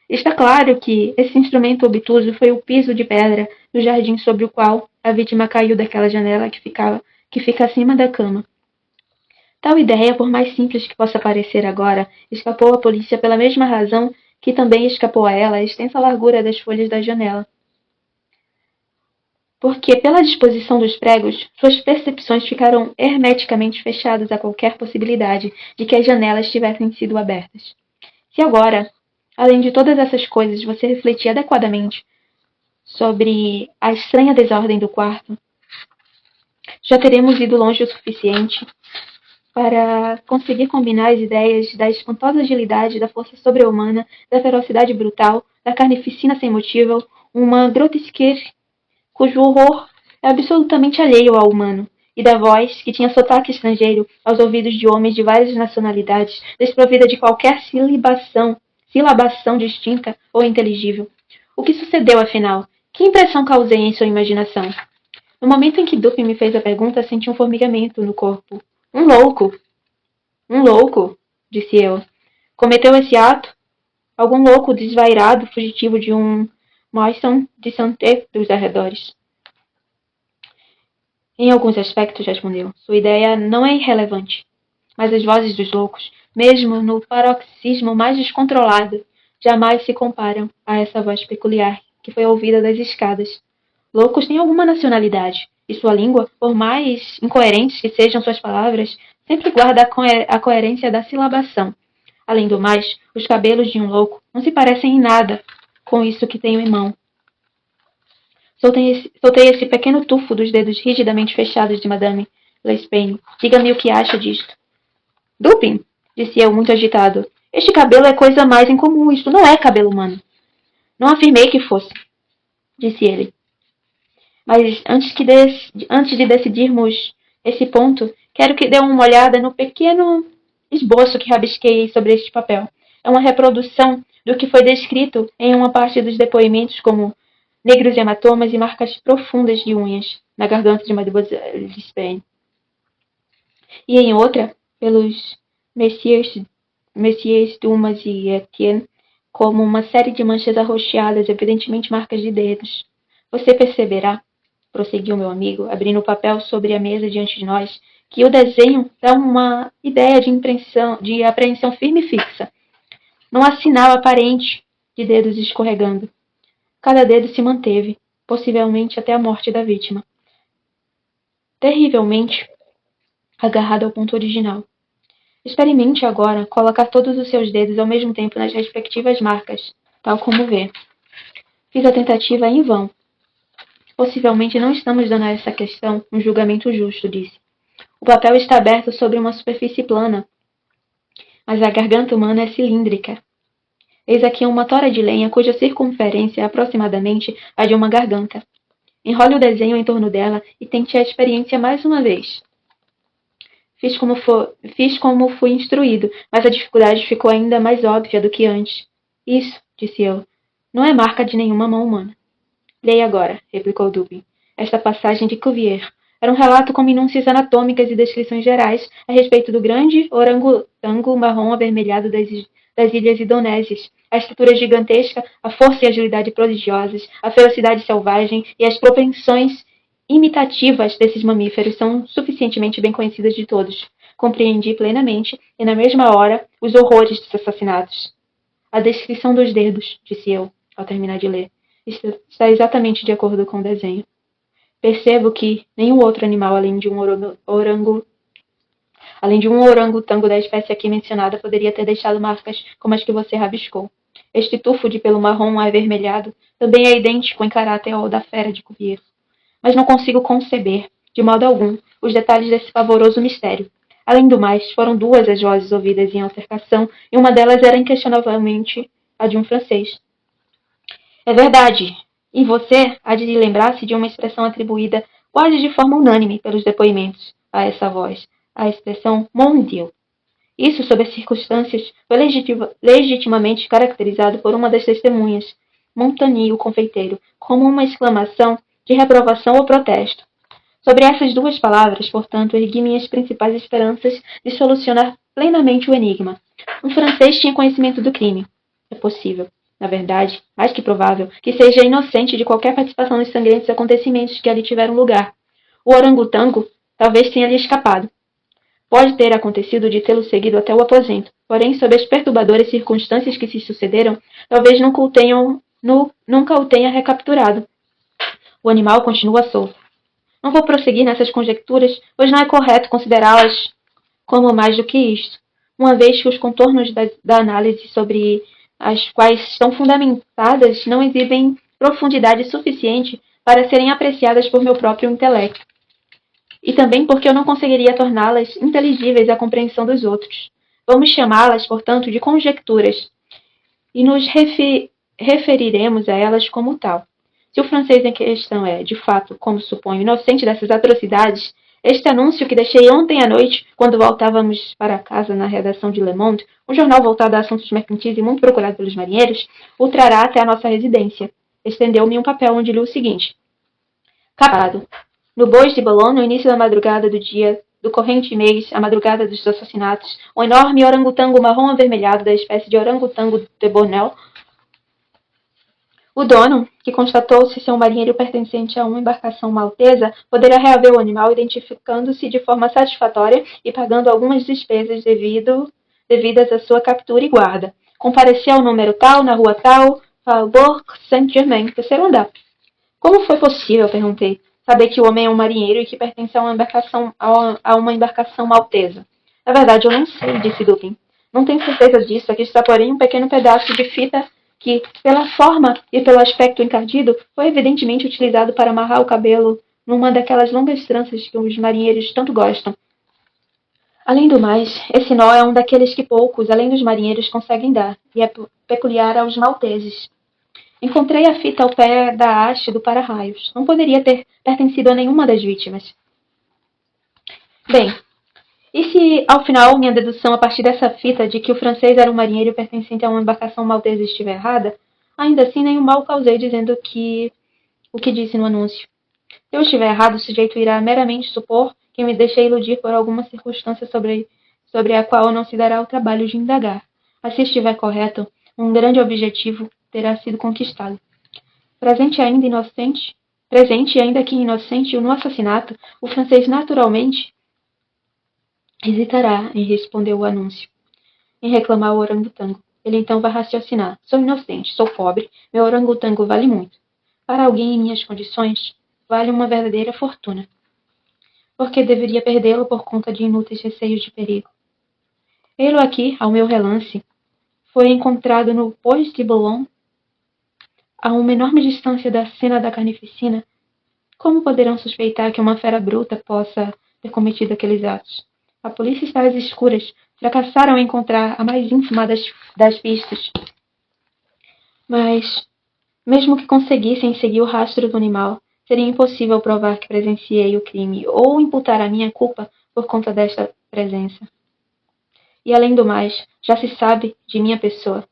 Está claro que esse instrumento obtuso foi o piso de pedra do jardim sobre o qual a vítima caiu daquela janela que fica acima da cama. Tal ideia, por mais simples que possa parecer agora, escapou à polícia pela mesma razão que também escapou a ela a extensa largura das folhas da janela. Porque, pela disposição dos pregos, suas percepções ficaram hermeticamente fechadas a qualquer possibilidade de que as janelas tivessem sido abertas. Se agora, além de todas essas coisas, você refletir adequadamente sobre a estranha desordem do quarto, já teremos ido longe o suficiente para conseguir combinar as ideias da espantosa agilidade, da força sobre-humana, da ferocidade brutal, da carnificina sem motivo, uma grotesquerie cujo horror é absolutamente alheio ao humano, e da voz, que tinha sotaque estrangeiro aos ouvidos de homens de várias nacionalidades, desprovida de qualquer silabação distinta ou inteligível. O que sucedeu, afinal? Que impressão causei em sua imaginação? No momento em que Dupin me fez a pergunta, senti um formigamento no corpo. Um louco! Um louco! Disse eu. Cometeu esse ato? Algum louco desvairado, fugitivo de um Moisson de Santé dos arredores. Em alguns aspectos, respondeu, sua ideia não é irrelevante. Mas as vozes dos loucos, mesmo no paroxismo mais descontrolado, jamais se comparam a essa voz peculiar que foi ouvida das escadas. Loucos têm alguma nacionalidade, e sua língua, por mais incoerentes que sejam suas palavras, sempre guarda a coerência da silabação. Além do mais, os cabelos de um louco não se parecem em nada com isso que tenho em mão. Soltei esse pequeno tufo dos dedos rigidamente fechados de Madame L'Espagne. Diga-me o que acha disto. Dupin, disse eu, muito agitado. Este cabelo é coisa mais incomum. Isto não é cabelo humano. Não afirmei que fosse, disse ele. Mas antes de decidirmos esse ponto, quero que dê uma olhada no pequeno esboço que rabisquei sobre este papel. É uma reprodução do que foi descrito em uma parte dos depoimentos como negros hematomas e marcas profundas de unhas na garganta de Mademoiselle L'Espagne. E em outra, pelos Messieurs Dumas e Etienne, como uma série de manchas arroxeadas, evidentemente marcas de dedos. Você perceberá, prosseguiu meu amigo, abrindo o papel sobre a mesa diante de nós, que o desenho dá uma ideia de apreensão firme e fixa. Não há sinal aparente de dedos escorregando. Cada dedo se manteve, possivelmente até a morte da vítima. Terrivelmente agarrado ao ponto original. Experimente agora colocar todos os seus dedos ao mesmo tempo nas respectivas marcas, tal como vê. Fiz a tentativa em vão. Possivelmente não estamos dando a essa questão um julgamento justo, disse. O papel está aberto sobre uma superfície plana, mas a garganta humana é cilíndrica. Eis aqui uma tora de lenha cuja circunferência é aproximadamente a de uma garganta. Enrole o desenho em torno dela e tente a experiência mais uma vez. Fiz como fui instruído, mas a dificuldade ficou ainda mais óbvia do que antes. Isso, disse eu, não é marca de nenhuma mão humana. Leia agora, replicou Dupin. Esta passagem de Cuvier era um relato com minúcias anatômicas e descrições gerais a respeito do grande orangotango marrom avermelhado das ilhas indonésias, a estatura gigantesca, a força e agilidade prodigiosas, a ferocidade selvagem e as propensões imitativas desses mamíferos são suficientemente bem conhecidas de todos. Compreendi plenamente, e na mesma hora, os horrores dos assassinatos. A descrição dos dedos, disse eu, ao terminar de ler, está exatamente de acordo com o desenho. Percebo que nenhum outro animal, além de um orangotango da espécie aqui mencionada, poderia ter deixado marcas como as que você rabiscou. Este tufo de pelo marrom avermelhado também é idêntico em caráter ao da fera de Cuvier. Mas não consigo conceber, de modo algum, os detalhes desse pavoroso mistério. Além do mais, foram duas as vozes ouvidas em altercação, e uma delas era inquestionavelmente a de um francês. É verdade, e você há de lembrar-se de uma expressão atribuída quase de forma unânime pelos depoimentos a essa voz, a expressão mon Dieu. Isso, sob as circunstâncias, foi legitimamente caracterizado por uma das testemunhas, Montagny, o confeiteiro, como uma exclamação de reprovação ou protesto. Sobre essas duas palavras, portanto, ergui minhas principais esperanças de solucionar plenamente o enigma. Um francês tinha conhecimento do crime. É possível, na verdade, mais que provável, que seja inocente de qualquer participação nos sangrentos acontecimentos que ali tiveram lugar. O orangotango talvez tenha lhe escapado. Pode ter acontecido de tê-lo seguido até o aposento, porém, sob as perturbadoras circunstâncias que se sucederam, talvez nunca o tenha recapturado. O animal continua solto. Não vou prosseguir nessas conjecturas, pois não é correto considerá-las como mais do que isto, uma vez que os contornos da análise sobre as quais estão fundamentadas não exibem profundidade suficiente para serem apreciadas por meu próprio intelecto. E também porque eu não conseguiria torná-las inteligíveis à compreensão dos outros. Vamos chamá-las, portanto, de conjecturas, e nos referiremos a elas como tal. Se o francês em questão é, de fato, como suponho, inocente dessas atrocidades, este anúncio que deixei ontem à noite, quando voltávamos para casa na redação de Le Monde, um jornal voltado a assuntos mercantis e muito procurado pelos marinheiros, o trará até a nossa residência. Estendeu-me um papel onde li o seguinte. Capado. No Bois de Boulogne, no início da madrugada do dia do corrente mês, a madrugada dos assassinatos, um enorme orangotango marrom avermelhado da espécie de orangotango de Bornéu. O dono, que constatou-se ser um marinheiro pertencente a uma embarcação maltesa, poderia reaver o animal identificando-se de forma satisfatória e pagando algumas despesas devidas à sua captura e guarda. Comparecia ao número tal, na rua tal, Faubourg Saint-Germain, terceiro andar. Como foi possível, perguntei, saber que o homem é um marinheiro e que pertence a uma embarcação maltesa? Na verdade, eu não sei, disse Dupin. Não tenho certeza disso, aqui está, porém, um pequeno pedaço de fita que, pela forma e pelo aspecto encardido, foi evidentemente utilizado para amarrar o cabelo numa daquelas longas tranças que os marinheiros tanto gostam. Além do mais, esse nó é um daqueles que poucos, além dos marinheiros, conseguem dar, e é peculiar aos malteses. Encontrei a fita ao pé da haste do para-raios. Não poderia ter pertencido a nenhuma das vítimas. Bem, e se, ao final, minha dedução a partir dessa fita de que o francês era um marinheiro pertencente a uma embarcação maltesa estiver errada, ainda assim nenhum mal causei dizendo o que disse no anúncio. Se eu estiver errado, o sujeito irá meramente supor que me deixei iludir por alguma circunstância sobre a qual não se dará o trabalho de indagar. Mas se estiver correto, um grande objetivo terá sido conquistado. Presente e ainda que inocente no assassinato, o francês naturalmente hesitará em responder o anúncio, em reclamar o orangotango. Ele então vai raciocinar. Sou inocente, sou pobre, meu orangotango vale muito. para alguém em minhas condições, vale uma verdadeira fortuna. Por que deveria perdê-lo por conta de inúteis receios de perigo? Ele aqui, ao meu relance, foi encontrado no Bois de Boulogne, a uma enorme distância da cena da carnificina. Como poderão suspeitar que uma fera bruta possa ter cometido aqueles atos? A polícia está às escuras. Fracassaram em encontrar a mais ínfima das pistas. Mas, mesmo que conseguissem seguir o rastro do animal, seria impossível provar que presenciei o crime ou imputar a minha culpa por conta desta presença. E, além do mais, já se sabe de minha pessoa.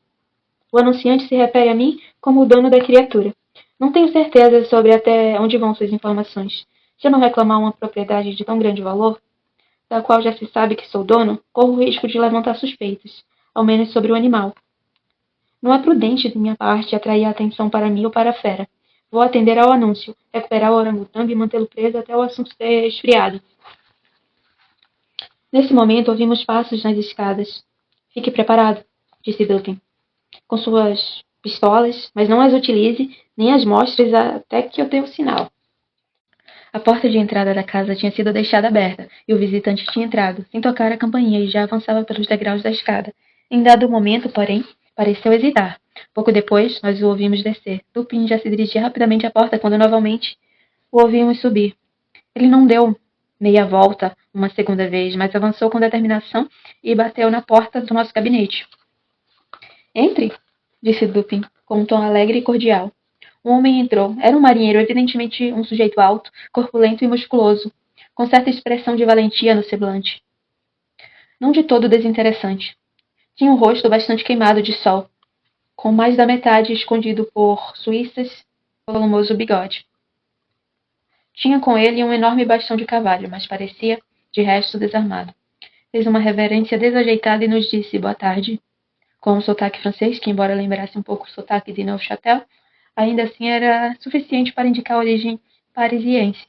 O anunciante se refere a mim como o dono da criatura. Não tenho certeza sobre até onde vão suas informações. Se eu não reclamar uma propriedade de tão grande valor, da qual já se sabe que sou dono, corro o risco de levantar suspeitas, ao menos sobre o animal. Não é prudente de minha parte atrair a atenção para mim ou para a fera. Vou atender ao anúncio, recuperar o orangotango e mantê-lo preso até o assunto ter esfriado. Nesse momento, ouvimos passos nas escadas. Fique preparado, disse Dupin, com suas pistolas, mas não as utilize, nem as mostre até que eu dê o sinal. A porta de entrada da casa tinha sido deixada aberta, e o visitante tinha entrado, sem tocar a campainha, e já avançava pelos degraus da escada. Em dado momento, porém, pareceu hesitar. Pouco depois, nós o ouvimos descer. Dupin já se dirigia rapidamente à porta quando, novamente, o ouvimos subir. Ele não deu meia volta uma segunda vez, mas avançou com determinação e bateu na porta do nosso gabinete. Entre, disse Dupin, com um tom alegre e cordial. Um homem entrou. Era um marinheiro, evidentemente um sujeito alto, corpulento e musculoso, com certa expressão de valentia no semblante. Não de todo desinteressante. Tinha um rosto bastante queimado de sol, com mais da metade escondido por suíças e volumoso bigode. Tinha com ele um enorme bastão de cavalho, mas parecia, de resto, desarmado. Fez uma reverência desajeitada e nos disse boa tarde, com um sotaque francês, que, embora lembrasse um pouco o sotaque de Neufchâtel, ainda assim era suficiente para indicar a origem parisiense.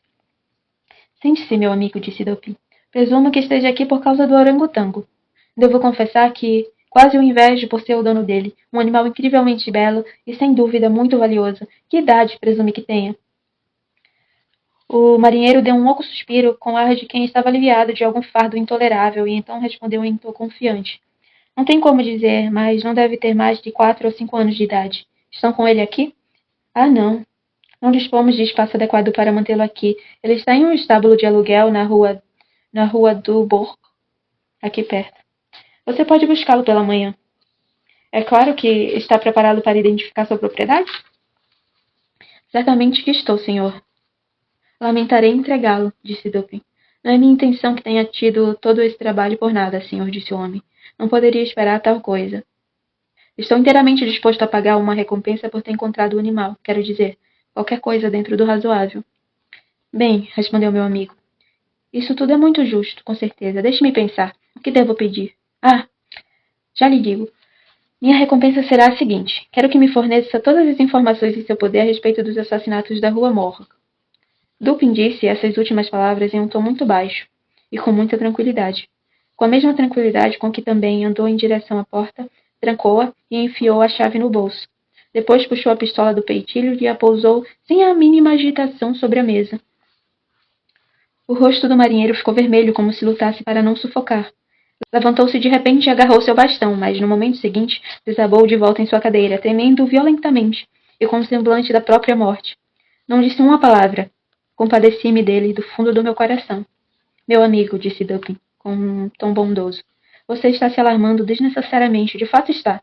Sente-se, meu amigo, disse Dupin. Presumo que esteja aqui por causa do orangotango. Devo confessar que quase o invejo por ser o dono dele, um animal incrivelmente belo e, sem dúvida, muito valioso. Que idade presume que tenha? O marinheiro deu um louco suspiro, com ar de quem estava aliviado de algum fardo intolerável, e então respondeu em tom confiante. Não tem como dizer, mas não deve ter mais de 4 ou 5 anos de idade. Estão com ele aqui? Ah, não. Não dispomos de espaço adequado para mantê-lo aqui. Ele está em um estábulo de aluguel na rua do Bourg, aqui perto. Você pode buscá-lo pela manhã. É claro que está preparado para identificar sua propriedade? Certamente que estou, senhor. Lamentarei entregá-lo, disse Dupin. Não é minha intenção que tenha tido todo esse trabalho por nada, senhor, disse o homem. Não poderia esperar tal coisa. Estou inteiramente disposto a pagar uma recompensa por ter encontrado o animal, quero dizer, qualquer coisa dentro do razoável. Bem, respondeu meu amigo. Isso tudo é muito justo, com certeza. Deixe-me pensar. O que devo pedir? Ah, já lhe digo. Minha recompensa será a seguinte. Quero que me forneça todas as informações em seu poder a respeito dos assassinatos da Rua Morgue. Dupin disse essas últimas palavras em um tom muito baixo e com muita tranquilidade. Com a mesma tranquilidade com que também andou em direção à porta, trancou-a e enfiou a chave no bolso. Depois puxou a pistola do peitilho e a pousou sem a mínima agitação sobre a mesa. O rosto do marinheiro ficou vermelho, como se lutasse para não sufocar. Levantou-se de repente e agarrou seu bastão, mas no momento seguinte desabou de volta em sua cadeira, tremendo violentamente e com o semblante da própria morte. Não disse uma palavra. Compadeci-me dele do fundo do meu coração. Meu amigo, disse Dupin, com um tom bondoso, você está se alarmando desnecessariamente, de fato está.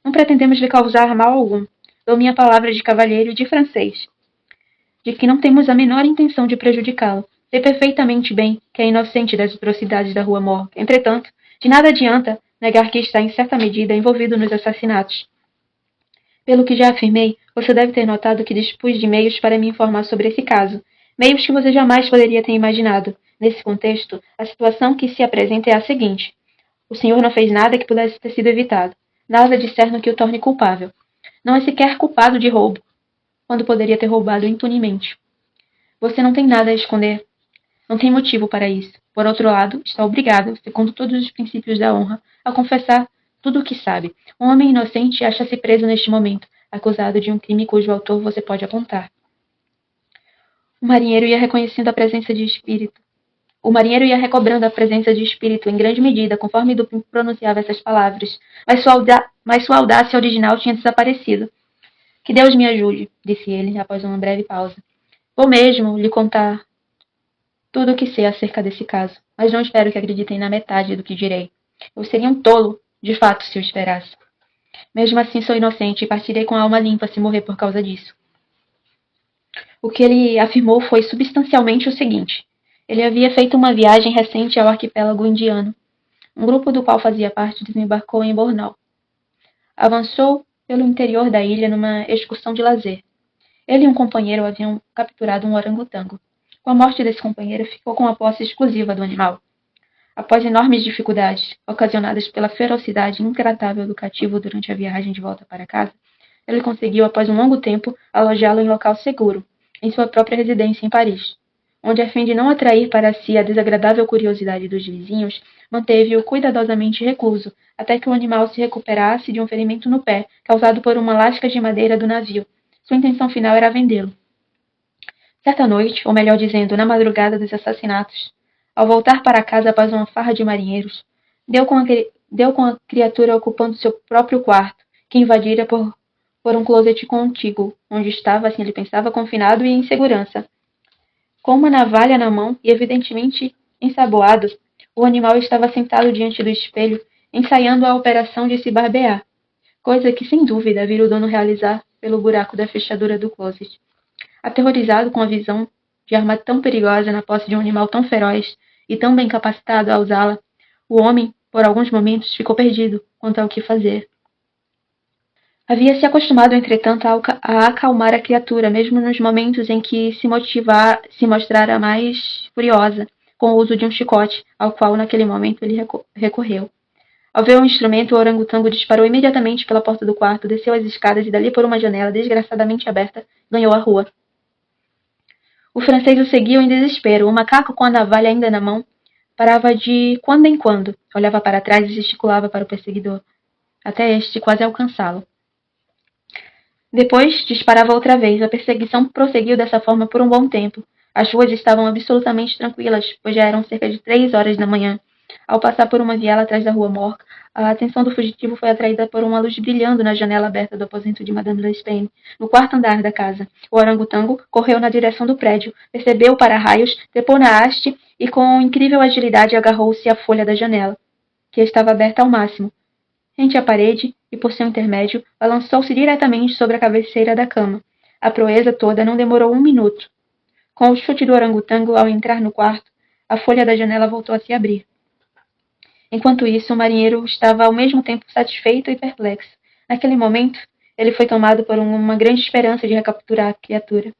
Não pretendemos lhe causar mal algum. Dou minha palavra de cavalheiro e de francês, de que não temos a menor intenção de prejudicá-lo. Sei perfeitamente bem que é inocente das atrocidades da Rua Morgue. Entretanto, de nada adianta negar que está, em certa medida, envolvido nos assassinatos. Pelo que já afirmei, você deve ter notado que dispus de meios para me informar sobre esse caso. Meios que você jamais poderia ter imaginado. Nesse contexto, a situação que se apresenta é a seguinte. O senhor não fez nada que pudesse ter sido evitado. Nada discerno que o torne culpável. Não é sequer culpado de roubo, quando poderia ter roubado impunemente. Você não tem nada a esconder. Não tem motivo para isso. Por outro lado, está obrigado, segundo todos os princípios da honra, a confessar tudo o que sabe. Um homem inocente acha-se preso neste momento, acusado de um crime cujo autor você pode apontar. O marinheiro ia reconhecendo a presença de espírito. O marinheiro ia recobrando a presença de espírito em grande medida, conforme Dupin pronunciava essas palavras, mas sua audácia original tinha desaparecido. Que Deus me ajude, disse ele, após uma breve pausa. Vou mesmo lhe contar tudo o que sei acerca desse caso, mas não espero que acreditem na metade do que direi. Eu seria um tolo, de fato, se eu esperasse. Mesmo assim, sou inocente e partirei com a alma limpa se morrer por causa disso. O que ele afirmou foi substancialmente o seguinte. Ele havia feito uma viagem recente ao arquipélago indiano. Um grupo do qual fazia parte desembarcou em Borneo. Avançou pelo interior da ilha numa excursão de lazer. Ele e um companheiro haviam capturado um orangotango. Com a morte desse companheiro, ficou com a posse exclusiva do animal. Após enormes dificuldades, ocasionadas pela ferocidade intratável do cativo durante a viagem de volta para casa, ele conseguiu, após um longo tempo, alojá-lo em local seguro, em sua própria residência em Paris, onde, a fim de não atrair para si a desagradável curiosidade dos vizinhos, manteve-o cuidadosamente recluso, até que o animal se recuperasse de um ferimento no pé, causado por uma lasca de madeira do navio. Sua intenção final era vendê-lo. Certa noite, ou melhor dizendo, na madrugada dos assassinatos, ao voltar para casa após uma farra de marinheiros, deu com a criatura ocupando seu próprio quarto, que invadira por um closet contíguo, onde estava, assim ele pensava, confinado e em segurança. Com uma navalha na mão e evidentemente ensaboado, o animal estava sentado diante do espelho, ensaiando a operação de se barbear, coisa que, sem dúvida, vira o dono realizar pelo buraco da fechadura do closet. Aterrorizado com a visão de arma tão perigosa na posse de um animal tão feroz e tão bem capacitado a usá-la, o homem, por alguns momentos, ficou perdido quanto ao que fazer. Havia se acostumado, entretanto, a acalmar a criatura, mesmo nos momentos em que se mostrara mais furiosa, com o uso de um chicote, ao qual, naquele momento, ele recorreu. Ao ver o instrumento, o orangotango disparou imediatamente pela porta do quarto, desceu as escadas e, dali por uma janela desgraçadamente aberta, ganhou a rua. O francês o seguiu em desespero. O macaco, com a navalha ainda na mão, parava de quando em quando, olhava para trás e gesticulava para o perseguidor, até este quase alcançá-lo. Depois, disparava outra vez. A perseguição prosseguiu dessa forma por um bom tempo. As ruas estavam absolutamente tranquilas, pois já eram cerca de 3 horas da manhã. Ao passar por uma viela atrás da rua Morgue, a atenção do fugitivo foi atraída por uma luz brilhando na janela aberta do aposento de Madame Lespain, no quarto andar da casa. O orangotango correu na direção do prédio, percebeu o para-raios, trepou na haste e, com incrível agilidade, agarrou-se à folha da janela, que estava aberta ao máximo. Rente à parede, e por seu intermédio, balançou-se diretamente sobre a cabeceira da cama. A proeza toda não demorou 1 minuto. Com o chute do orangotango ao entrar no quarto, a folha da janela voltou a se abrir. Enquanto isso, o marinheiro estava ao mesmo tempo satisfeito e perplexo. Naquele momento, ele foi tomado por uma grande esperança de recapturar a criatura,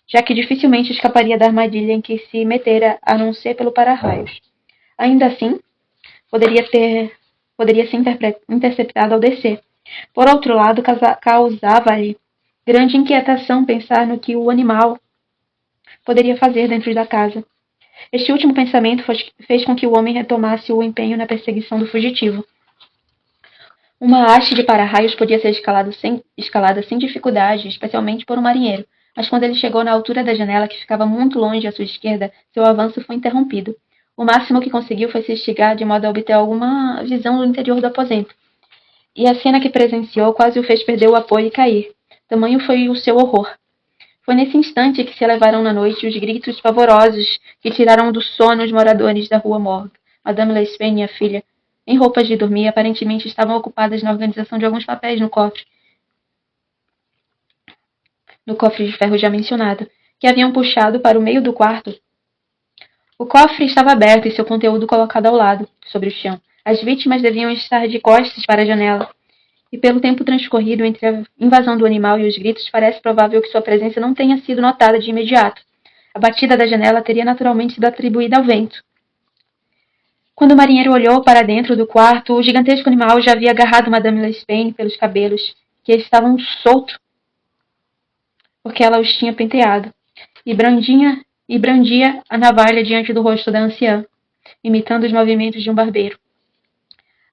já que dificilmente escaparia da armadilha em que se metera, a não ser pelo para-raios. Ainda assim, poderia ser interceptado ao descer. Por outro lado, causava-lhe grande inquietação pensar no que o animal poderia fazer dentro da casa. Este último pensamento fez com que o homem retomasse o empenho na perseguição do fugitivo. Uma haste de para-raios podia ser escalada sem dificuldade, especialmente por um marinheiro, mas quando ele chegou na altura da janela, que ficava muito longe à sua esquerda, seu avanço foi interrompido. O máximo que conseguiu foi se estigar de modo a obter alguma visão do interior do aposento. E a cena que presenciou quase o fez perder o apoio e cair. Tamanho foi o seu horror. Foi nesse instante que se elevaram na noite os gritos pavorosos que tiraram do sono os moradores da rua Morgue. Madame Lespain e a filha, em roupas de dormir, aparentemente estavam ocupadas na organização de alguns papéis no cofre de ferro já mencionado, que haviam puxado para o meio do quarto. O cofre estava aberto e seu conteúdo colocado ao lado, sobre o chão. As vítimas deviam estar de costas para a janela. E pelo tempo transcorrido entre a invasão do animal e os gritos, parece provável que sua presença não tenha sido notada de imediato. A batida da janela teria naturalmente sido atribuída ao vento. Quando o marinheiro olhou para dentro do quarto, o gigantesco animal já havia agarrado Madame Lespain pelos cabelos, que estavam soltos, porque ela os tinha penteado, e brandia a navalha diante do rosto da anciã, imitando os movimentos de um barbeiro.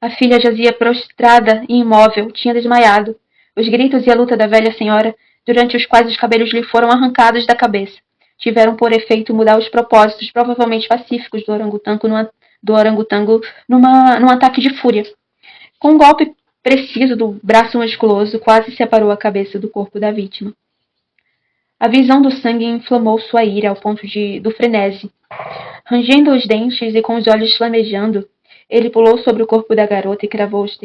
A filha jazia prostrada e imóvel, tinha desmaiado. Os gritos e a luta da velha senhora, durante os quais os cabelos lhe foram arrancados da cabeça, tiveram por efeito mudar os propósitos, provavelmente pacíficos, do orangotango num ataque de fúria. Com um golpe preciso do braço musculoso, quase separou a cabeça do corpo da vítima. A visão do sangue inflamou sua ira ao ponto do frenesi. Rangendo os dentes e com os olhos flamejando, ele pulou sobre o corpo da garota e cravou as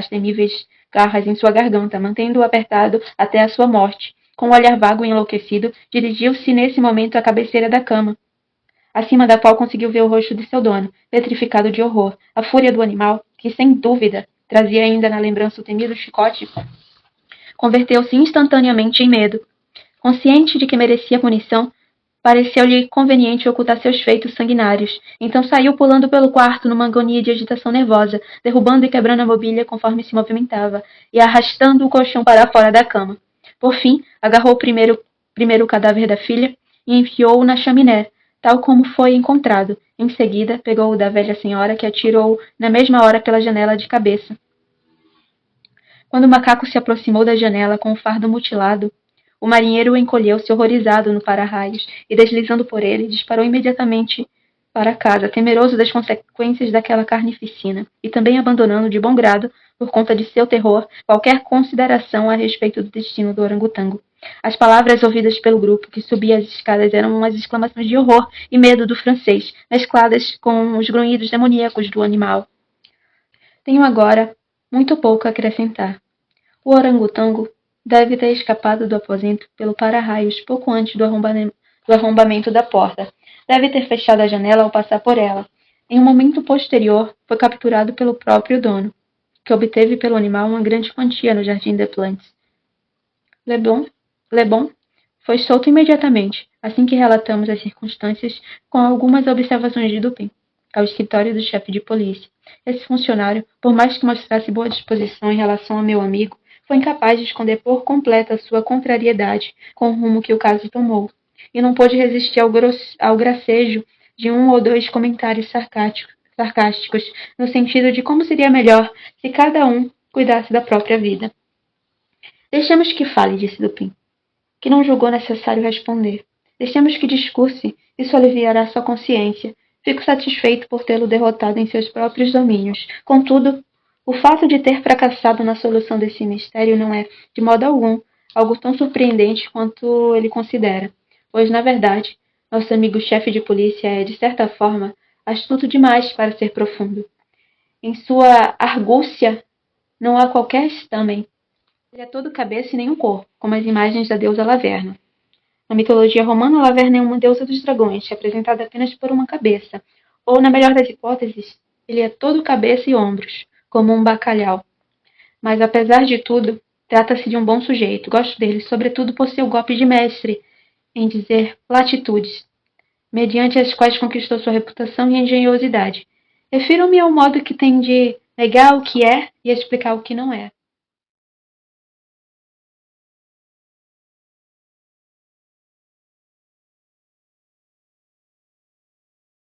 temíveis garras em sua garganta, mantendo-o apertado até a sua morte. Com um olhar vago e enlouquecido, dirigiu-se nesse momento à cabeceira da cama, acima da qual conseguiu ver o rosto de seu dono, petrificado de horror. A fúria do animal, que sem dúvida trazia ainda na lembrança o temido chicote, converteu-se instantaneamente em medo. Consciente de que merecia punição, pareceu-lhe conveniente ocultar seus feitos sanguinários. Então saiu pulando pelo quarto numa agonia de agitação nervosa, derrubando e quebrando a mobília conforme se movimentava, e arrastando o colchão para fora da cama. Por fim, agarrou primeiro o cadáver da filha e enfiou-o na chaminé, tal como foi encontrado. Em seguida, pegou o da velha senhora, que atirou na mesma hora pela janela de cabeça. Quando o macaco se aproximou da janela com o fardo mutilado, o marinheiro encolheu-se horrorizado no para-raios e, deslizando por ele, disparou imediatamente para casa, temeroso das consequências daquela carnificina, e também abandonando de bom grado, por conta de seu terror, qualquer consideração a respeito do destino do orangotango. As palavras ouvidas pelo grupo que subia as escadas eram umas exclamações de horror e medo do francês, mescladas com os grunhidos demoníacos do animal. Tenho agora muito pouco a acrescentar. O orangotango deve ter escapado do aposento pelo para-raios pouco antes do arrombamento da porta. Deve ter fechado a janela ao passar por ela. Em um momento posterior, foi capturado pelo próprio dono, que obteve pelo animal uma grande quantia no Jardim des Plantes. Lebon foi solto imediatamente, assim que relatamos as circunstâncias, com algumas observações de Dupin, ao escritório do chefe de polícia. Esse funcionário, por mais que mostrasse boa disposição em relação a meu amigo, foi incapaz de esconder por completo a sua contrariedade com o rumo que o caso tomou, e não pôde resistir ao gracejo de um ou dois comentários sarcásticos, no sentido de como seria melhor se cada um cuidasse da própria vida. Deixemos que fale, disse Dupin, que não julgou necessário responder. Deixemos que discurse, isso aliviará sua consciência. Fico satisfeito por tê-lo derrotado em seus próprios domínios. Contudo, o fato de ter fracassado na solução desse mistério não é, de modo algum, algo tão surpreendente quanto ele considera, pois, na verdade, nosso amigo chefe de polícia é, de certa forma, astuto demais para ser profundo. Em sua argúcia não há qualquer estâmen. Ele é todo cabeça e nenhum corpo, como as imagens da deusa Laverna. Na mitologia romana, Laverna é uma deusa dos dragões, representada apenas por uma cabeça, ou, na melhor das hipóteses, ele é todo cabeça e ombros, como um bacalhau. Mas, apesar de tudo, trata-se de um bom sujeito. Gosto dele, sobretudo por seu golpe de mestre em dizer platitudes, mediante as quais conquistou sua reputação e engenhosidade. Refiro-me ao modo que tem de negar o que é e explicar o que não é.